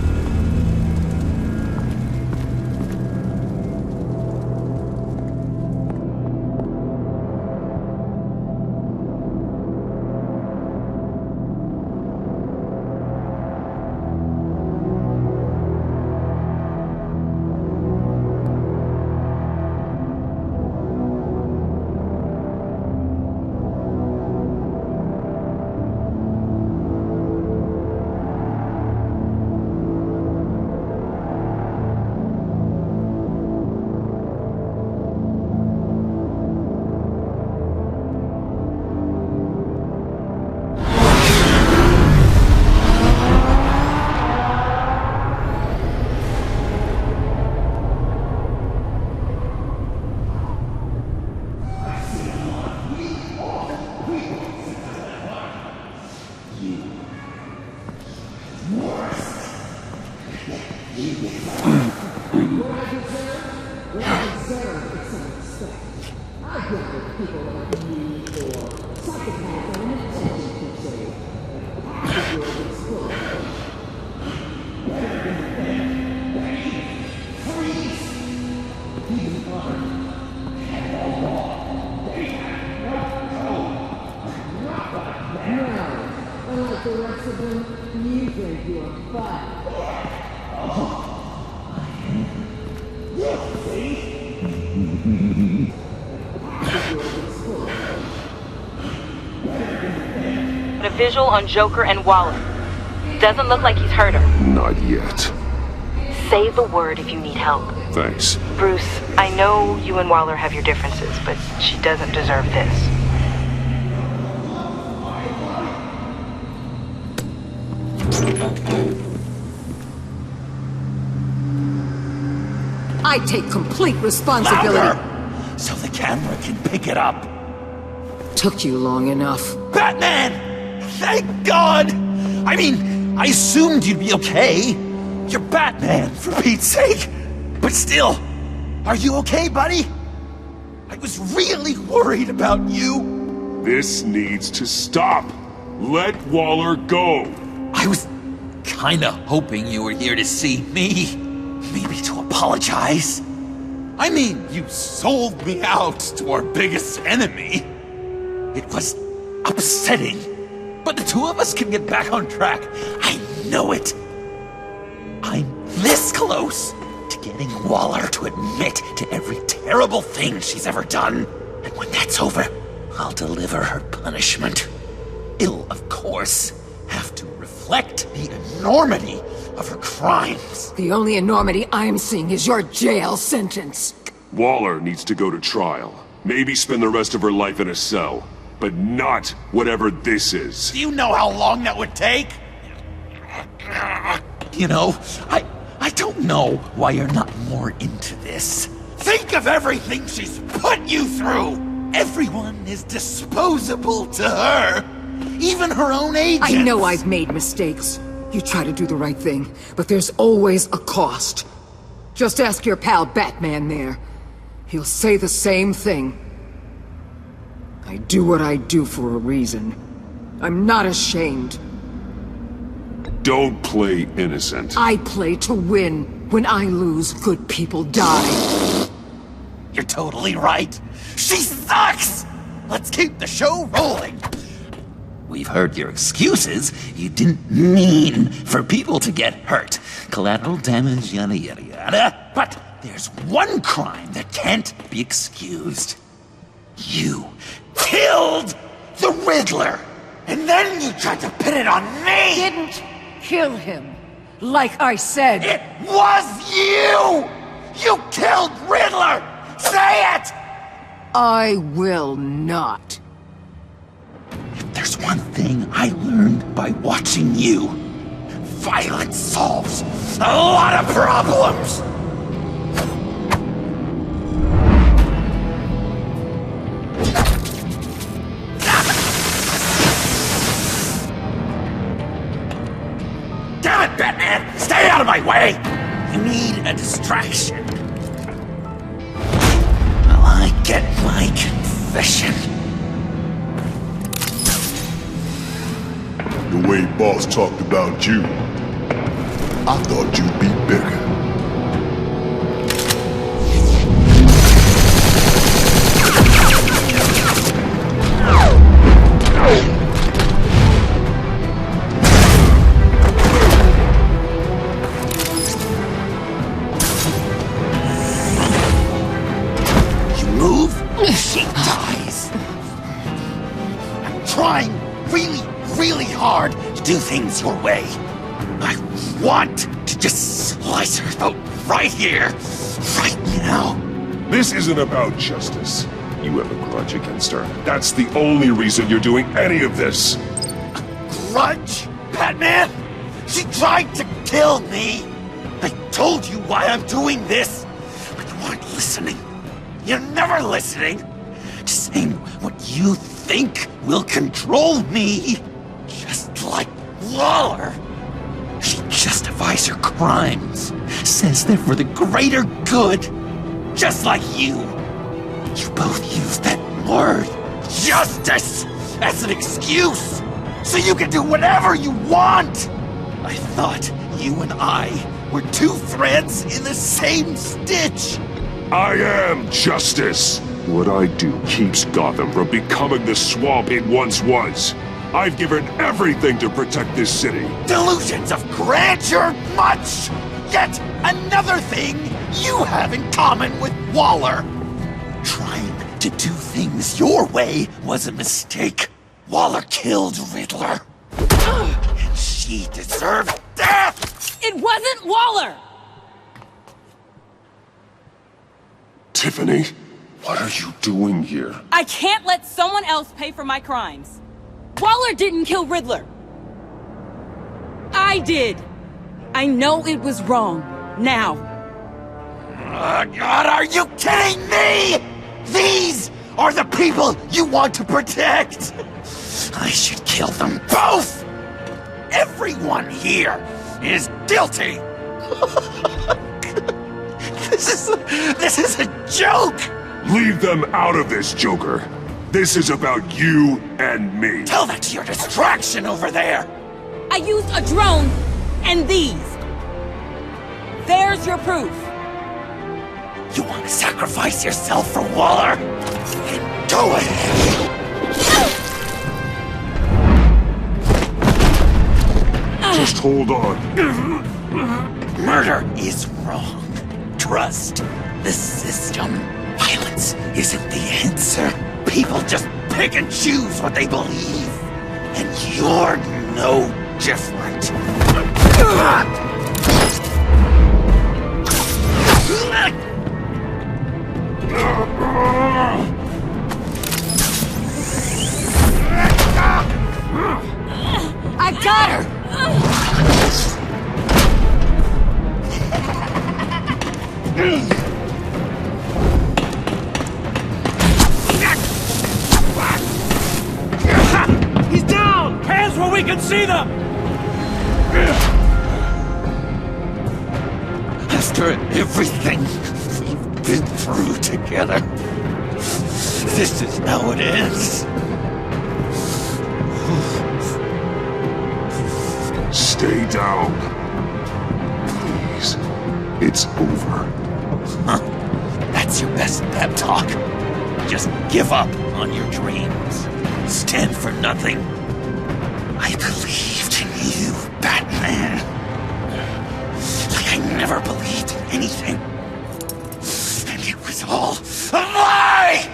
Unlike the rest of them, you think you're fun. A visual on Joker and Waller. Doesn't look like he's hurt her. Not yet. Say the word if you need help. Thanks. Bruce, I know you and Waller have your differences, but she doesn't deserve this. I take complete responsibility. Louder! So the camera can pick it up. Took you long enough. Batman! Thank God! I mean, I assumed you'd be okay. You're Batman, for Pete's sake. But still, are you okay, buddy? I was really worried about you. This needs to stop. Let Waller go. I was kinda hoping you were here to see me. Maybe to apologize. I mean, you sold me out to our biggest enemy. It was upsetting. But the two of us can get back on track. I know it. I'm this close to getting Waller to admit to every terrible thing she's ever done. And when that's over, I'll deliver her punishment. It'll, of course, have to reflect the enormity of her crimes. The only enormity I'm seeing is your jail sentence. Waller needs to go to trial. Maybe spend the rest of her life in a cell. But not whatever this is. Do you know how long that would take? You know, I don't know why you're not more into this. Think of everything she's put you through! Everyone is disposable to her. Even her own agents. I know I've made mistakes. You try to do the right thing, but there's always a cost. Just ask your pal Batman there. He'll say the same thing. I do what I do for a reason. I'm not ashamed. Don't play innocent. I play to win. When I lose, good people die. You're totally right. She sucks! Let's keep the show rolling. We've heard your excuses. You didn't mean for people to get hurt. Collateral damage, yada yada yada. But there's one crime that can't be excused. You killed the Riddler! And then you tried to pin it on me! Didn't kill him. Like I said. It was you! You killed Riddler! Say it! I will not. If there's one thing I learned by watching you, violence solves a lot of problems! Damn it, Batman! Stay out of my way! You need a distraction. Well, I get my confession. The way Boss talked about you, I thought you'd be bigger. You move, she dies. I'm trying really hard to do things your way. I want to just slice her throat right here, right now. This isn't about justice. You have a grudge against her. That's the only reason you're doing any of this. Grudge? Batman? She tried to kill me. I told you why I'm doing this, but you weren't listening. You're never listening. Just saying what you think will control me. Just like Waller. She justifies her crimes. Says they're for the greater good. Just like you. You both use that word, justice, as an excuse, so you can do whatever you want! I thought you and I were two threads in the same stitch! I am justice! What I do keeps Gotham from becoming the swamp it once was. I've given everything to protect this city. Delusions of grandeur much! Yet another thing you have in common with Waller. Trying to do things your way was a mistake. Waller killed Riddler. And she deserved death! It wasn't Waller! Tiffany, what are you doing here? I can't let someone else pay for my crimes. Waller didn't kill Riddler. I did. I know it was wrong. Now. God, are you kidding me? These are the people you want to protect! I should kill them both! Everyone here is guilty! This is a joke! Leave them out of this, Joker. This is about you and me. Tell that to your distraction over there! I used a drone and these. There's your proof. You want to sacrifice yourself for Waller? Then go ahead! Just hold on. Murder is wrong. Trust the system. Violence isn't the answer. People just pick and choose what they believe. And you're no different. I got her! He's down! Hands where we can see them! After everything we've been through together, this is how it ends. Stay down. Please. It's over. Huh. That's your best pep talk. Just give up on your dreams. Stand for nothing. I believed in you, Batman. Like I never believed in anything. And it was all a lie!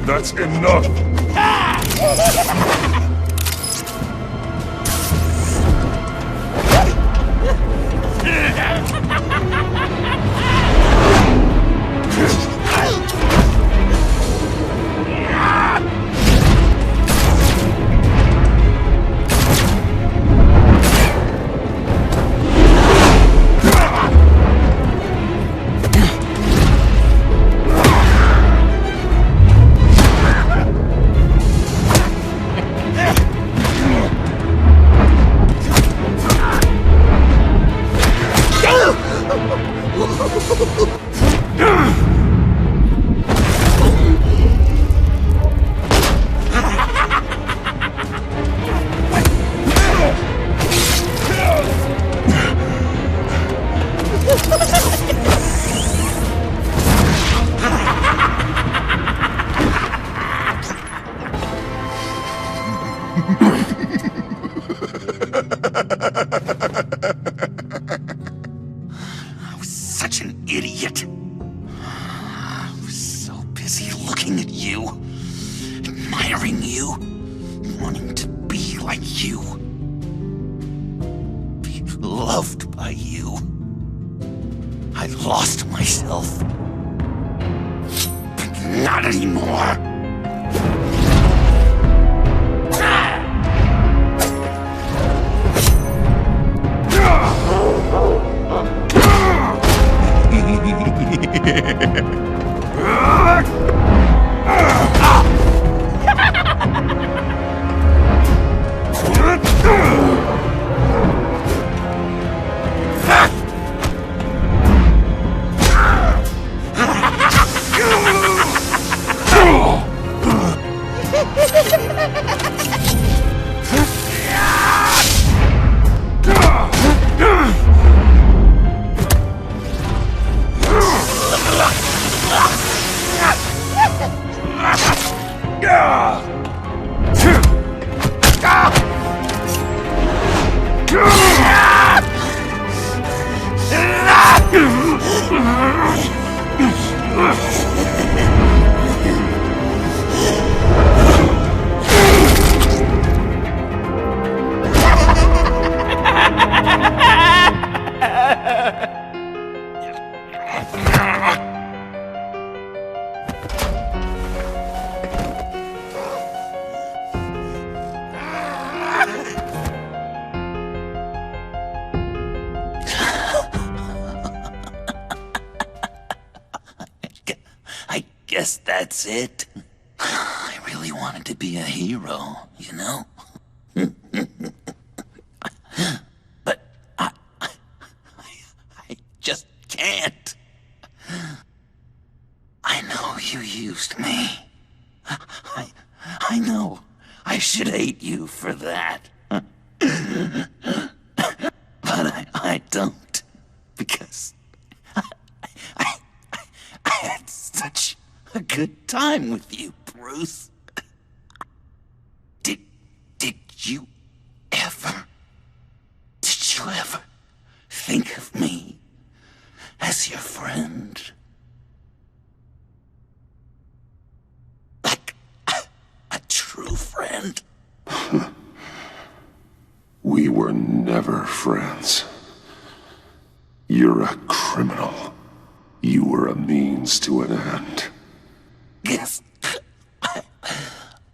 That's enough! I was such an idiot. I was so busy looking at you, admiring you, wanting to be like you, be loved by you. I lost myself. But not anymore. I guess that's it. I really wanted to be a hero, you know? But I just can't. I know you used me. I know I should hate you for that. But I don't. Because I had such a good time with you, Bruce. Did you ever think of me as your friend? Like a true friend? We were never friends. You're a criminal. You were a means to an end. Yes.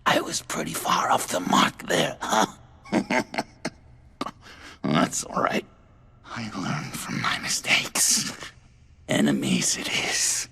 I was pretty far off the mark there, huh? That's all right. I learned from my mistakes. Enemies it is.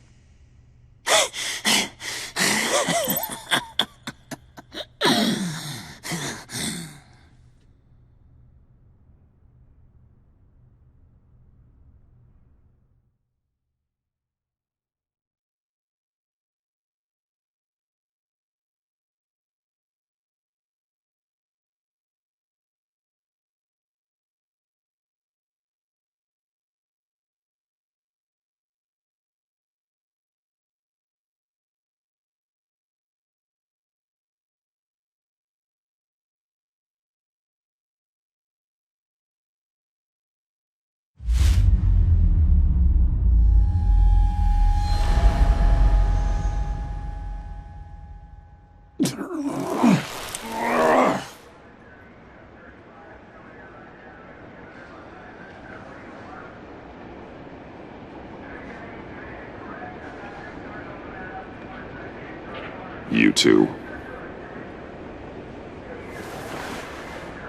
You two.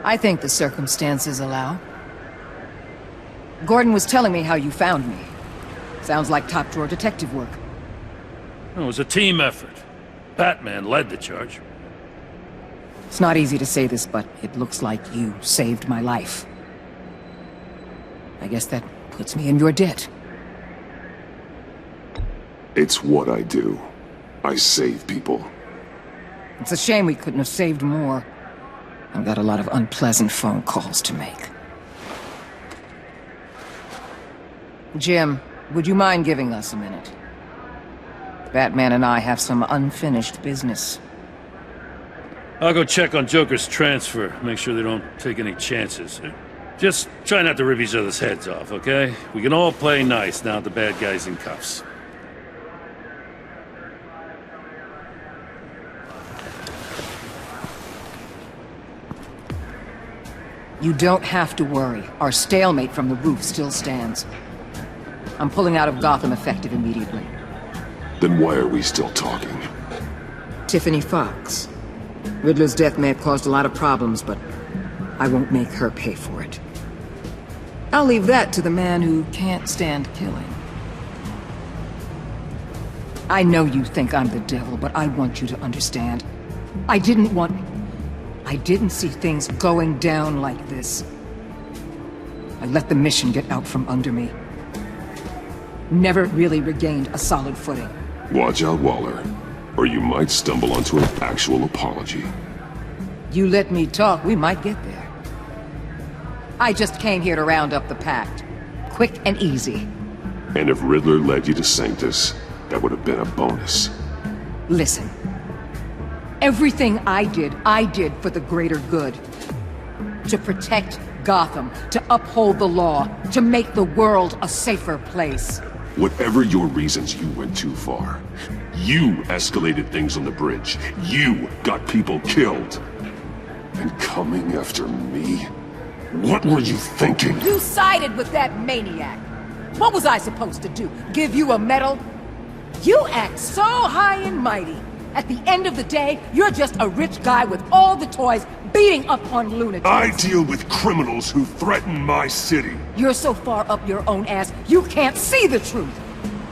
I think the circumstances allow. Gordon was telling me how you found me. Sounds like top-drawer detective work. It was a team effort. Batman led the charge. It's not easy to say this, but it looks like you saved my life. I guess that puts me in your debt. It's what I do. I save people. It's a shame we couldn't have saved more. I've got a lot of unpleasant phone calls to make. Jim, would you mind giving us a minute? Batman and I have some unfinished business. I'll go check on Joker's transfer, make sure they don't take any chances. Just try not to rip each other's heads off, okay? We can all play nice now the bad guy's in cuffs. You don't have to worry. Our stalemate from the roof still stands. I'm pulling out of Gotham effective immediately. Then why are we still talking? Tiffany Fox. Riddler's death may have caused a lot of problems, but I won't make her pay for it. I'll leave that to the man who can't stand killing. I know you think I'm the devil, but I want you to understand. I didn't see things going down like this. I let the mission get out from under me. Never really regained a solid footing. Watch out, Waller, or you might stumble onto an actual apology. You let me talk, we might get there. I just came here to round up the Pact. Quick and easy. And if Riddler led you to Sanctus, that would have been a bonus. Listen. Everything I did for the greater good. To protect Gotham, to uphold the law, to make the world a safer place. Whatever your reasons, you went too far. You escalated things on the bridge. You got people killed. And coming after me? What were you thinking? You sided with that maniac. What was I supposed to do? Give you a medal? You act so high and mighty. At the end of the day, you're just a rich guy with all the toys beating up on lunatics. I deal with criminals who threaten my city. You're so far up your own ass, you can't see the truth.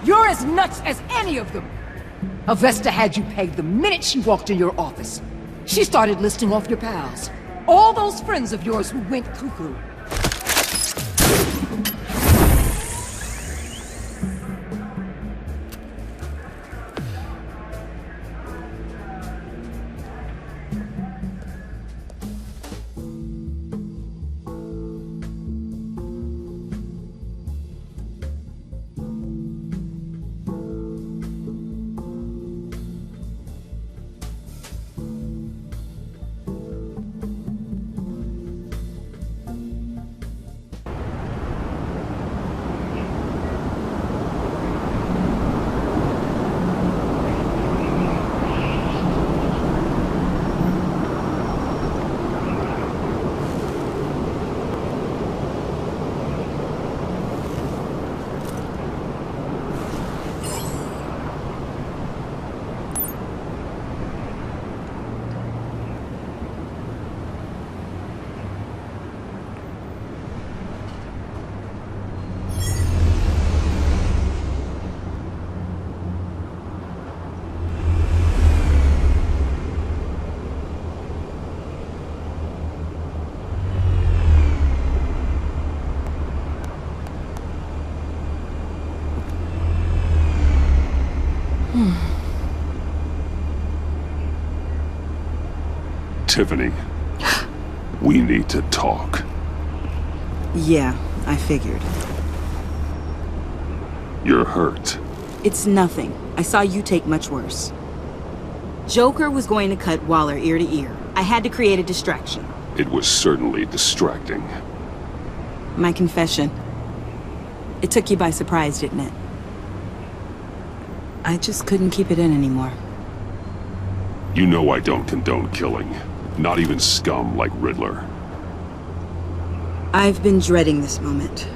You're as nuts as any of them. Avesta had you pegged the minute she walked in your office. She started listing off your pals. All those friends of yours who went cuckoo. Tiffany, we need to talk. Yeah, I figured. You're hurt. It's nothing. I saw you take much worse. Joker was going to cut Waller ear to ear. I had to create a distraction. It was certainly distracting. My confession. It took you by surprise, didn't it? I just couldn't keep it in anymore. You know I don't condone killing. Not even scum like Riddler. I've been dreading this moment.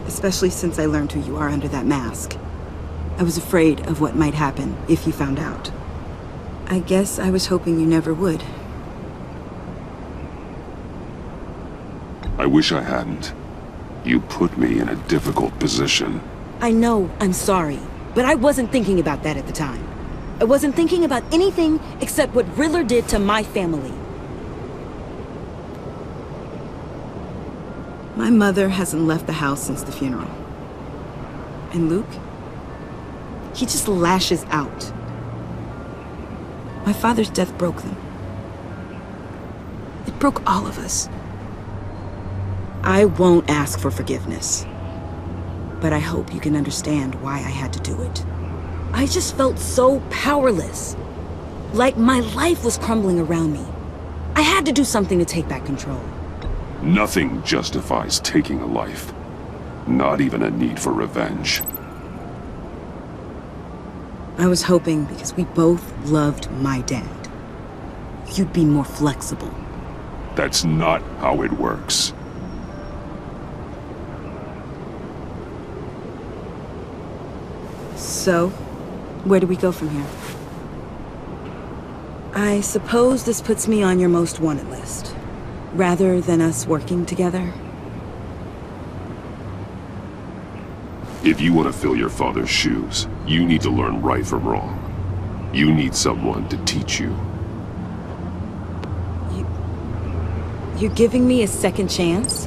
Especially since I learned who you are under that mask. I was afraid of what might happen if you found out. I guess I was hoping you never would. I wish I hadn't. You put me in a difficult position. I know, I'm sorry. But I wasn't thinking about that at the time. I wasn't thinking about anything except what Riddler did to my family. My mother hasn't left the house since the funeral. And Luke? He just lashes out. My father's death broke them. It broke all of us. I won't ask for forgiveness. But I hope you can understand why I had to do it. I just felt so powerless. Like my life was crumbling around me. I had to do something to take back control. Nothing justifies taking a life. Not even a need for revenge. I was hoping because we both loved my dad, you'd be more flexible. That's not how it works. So, where do we go from here? I suppose this puts me on your most wanted list, rather than us working together. If you want to fill your father's shoes, you need to learn right from wrong. You need someone to teach you. You're giving me a second chance?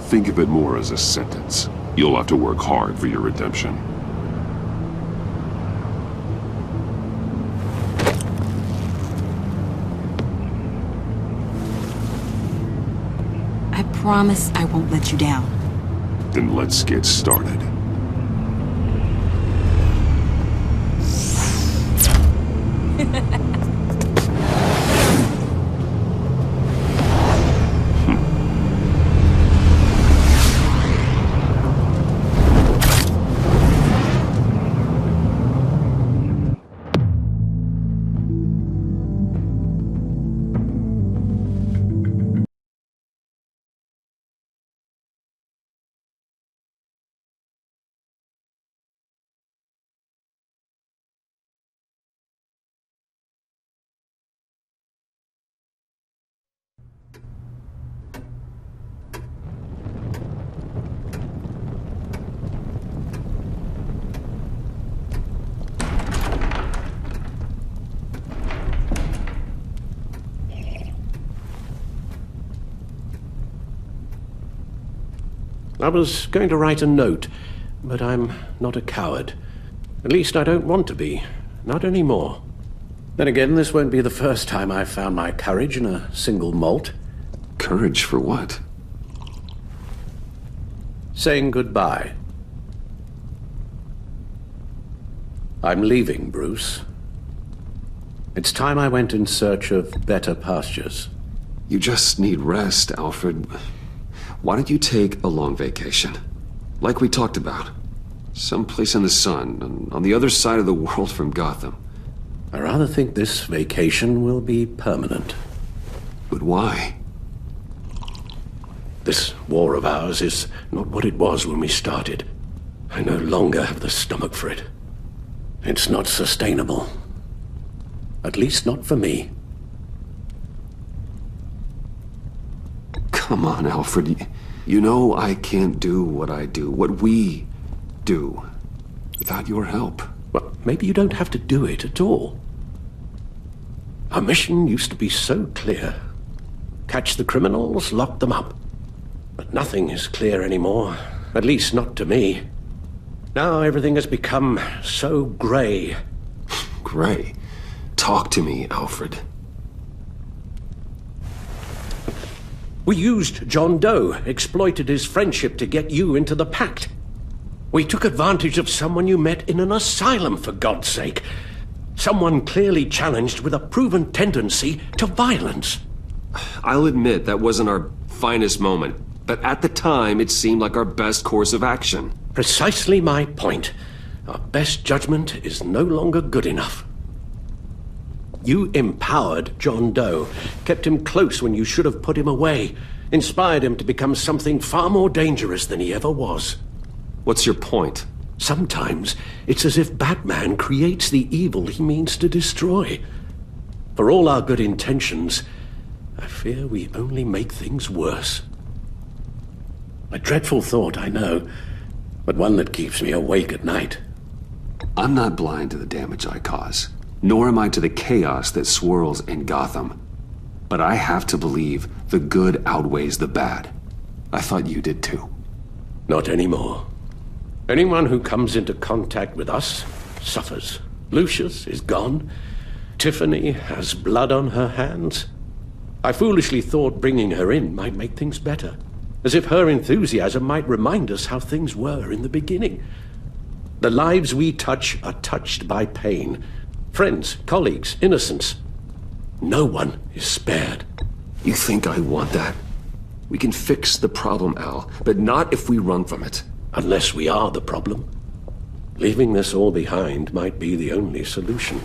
Think of it more as a sentence. You'll have to work hard for your redemption. I promise I won't let you down. Then let's get started. I was going to write a note, but I'm not a coward. At least I don't want to be. Not anymore. Then again, this won't be the first time I've found my courage in a single malt. Courage for what? Saying goodbye. I'm leaving, Bruce. It's time I went in search of better pastures. You just need rest, Alfred. Why don't you take a long vacation? Like we talked about. Someplace in the sun, on the other side of the world from Gotham. I rather think this vacation will be permanent. But why? This war of ours is not what it was when we started. I no longer have the stomach for it. It's not sustainable. At least not for me. Come on, Alfred. You know I can't do what I do, what we do, without your help. Well, maybe you don't have to do it at all. Our mission used to be so clear. Catch the criminals, lock them up. But nothing is clear anymore, at least not to me. Now everything has become so grey. Grey? Talk to me, Alfred. We used John Doe, exploited his friendship to get you into the pact. We took advantage of someone you met in an asylum, for God's sake. Someone clearly challenged with a proven tendency to violence. I'll admit that wasn't our finest moment, but at the time it seemed like our best course of action. Precisely my point. Our best judgment is no longer good enough. You empowered John Doe, kept him close when you should have put him away, inspired him to become something far more dangerous than he ever was. What's your point? Sometimes it's as if Batman creates the evil he means to destroy. For all our good intentions, I fear we only make things worse. A dreadful thought, I know, but one that keeps me awake at night. I'm not blind to the damage I cause. Nor am I to the chaos that swirls in Gotham. But I have to believe the good outweighs the bad. I thought you did too. Not anymore. Anyone who comes into contact with us suffers. Lucius is gone. Tiffany has blood on her hands. I foolishly thought bringing her in might make things better. As if her enthusiasm might remind us how things were in the beginning. The lives we touch are touched by pain. Friends, colleagues, innocents. No one is spared. You think I want that? We can fix the problem, Al, but not if we run from it. Unless we are the problem. Leaving this all behind might be the only solution.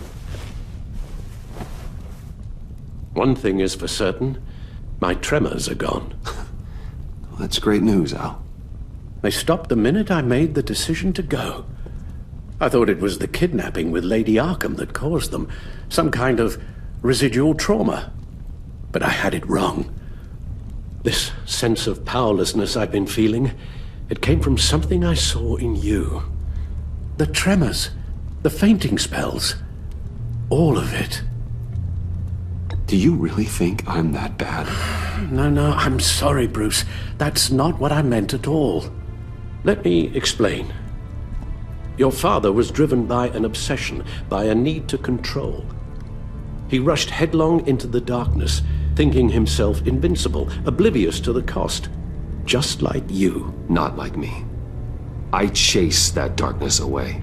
One thing is for certain, my tremors are gone. That's great news, Al. They stopped the minute I made the decision to go. I thought it was the kidnapping with Lady Arkham that caused them, some kind of residual trauma. But I had it wrong. This sense of powerlessness I've been feeling, it came from something I saw in you. The tremors, the fainting spells, all of it. Do you really think I'm that bad? No, I'm sorry, Bruce. That's not what I meant at all. Let me explain. Your father was driven by an obsession, by a need to control. He rushed headlong into the darkness, thinking himself invincible, oblivious to the cost. Just like you. Not like me. I chase that darkness away.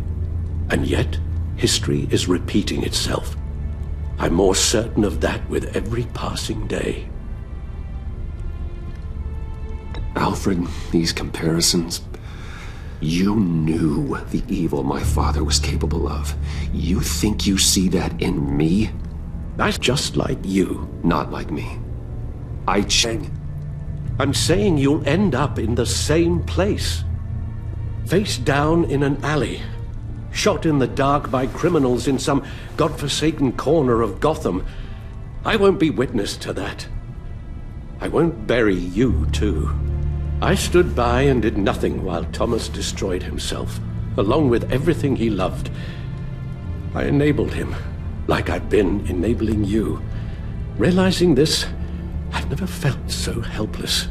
And yet, history is repeating itself. I'm more certain of that with every passing day. Alfred, these comparisons... You knew the evil my father was capable of. You think you see that in me? That's just like you. Not like me. I'm saying you'll end up in the same place. Face down in an alley. Shot in the dark by criminals in some godforsaken corner of Gotham. I won't be witness to that. I won't bury you, too. I stood by and did nothing while Thomas destroyed himself, along with everything he loved. I enabled him, like I've been enabling you. Realizing this, I've never felt so helpless.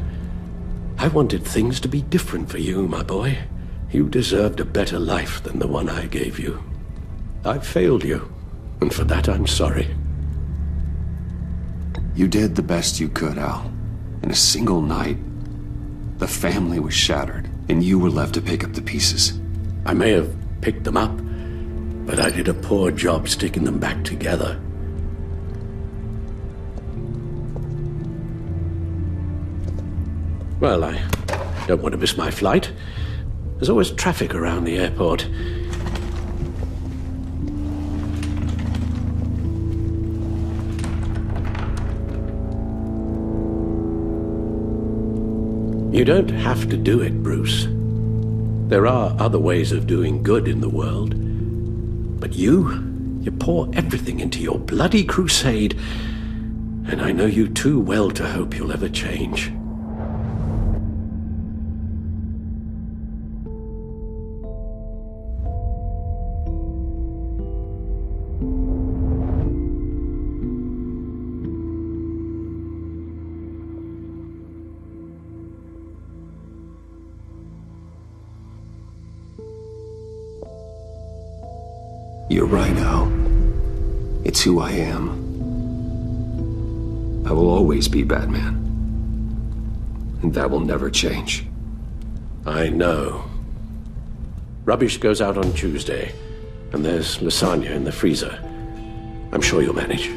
I wanted things to be different for you, my boy. You deserved a better life than the one I gave you. I failed you, and for that I'm sorry. You did the best you could, Al. In a single night, the family was shattered, and you were left to pick up the pieces. I may have picked them up, but I did a poor job sticking them back together. Well, I don't want to miss my flight. There's always traffic around the airport. You don't have to do it, Bruce. There are other ways of doing good in the world. But you pour everything into your bloody crusade, and I know you too well to hope you'll ever change. You're right, Al. It's who I am. I will always be Batman. And that will never change. I know. Rubbish goes out on Tuesday, and there's lasagna in the freezer. I'm sure you'll manage.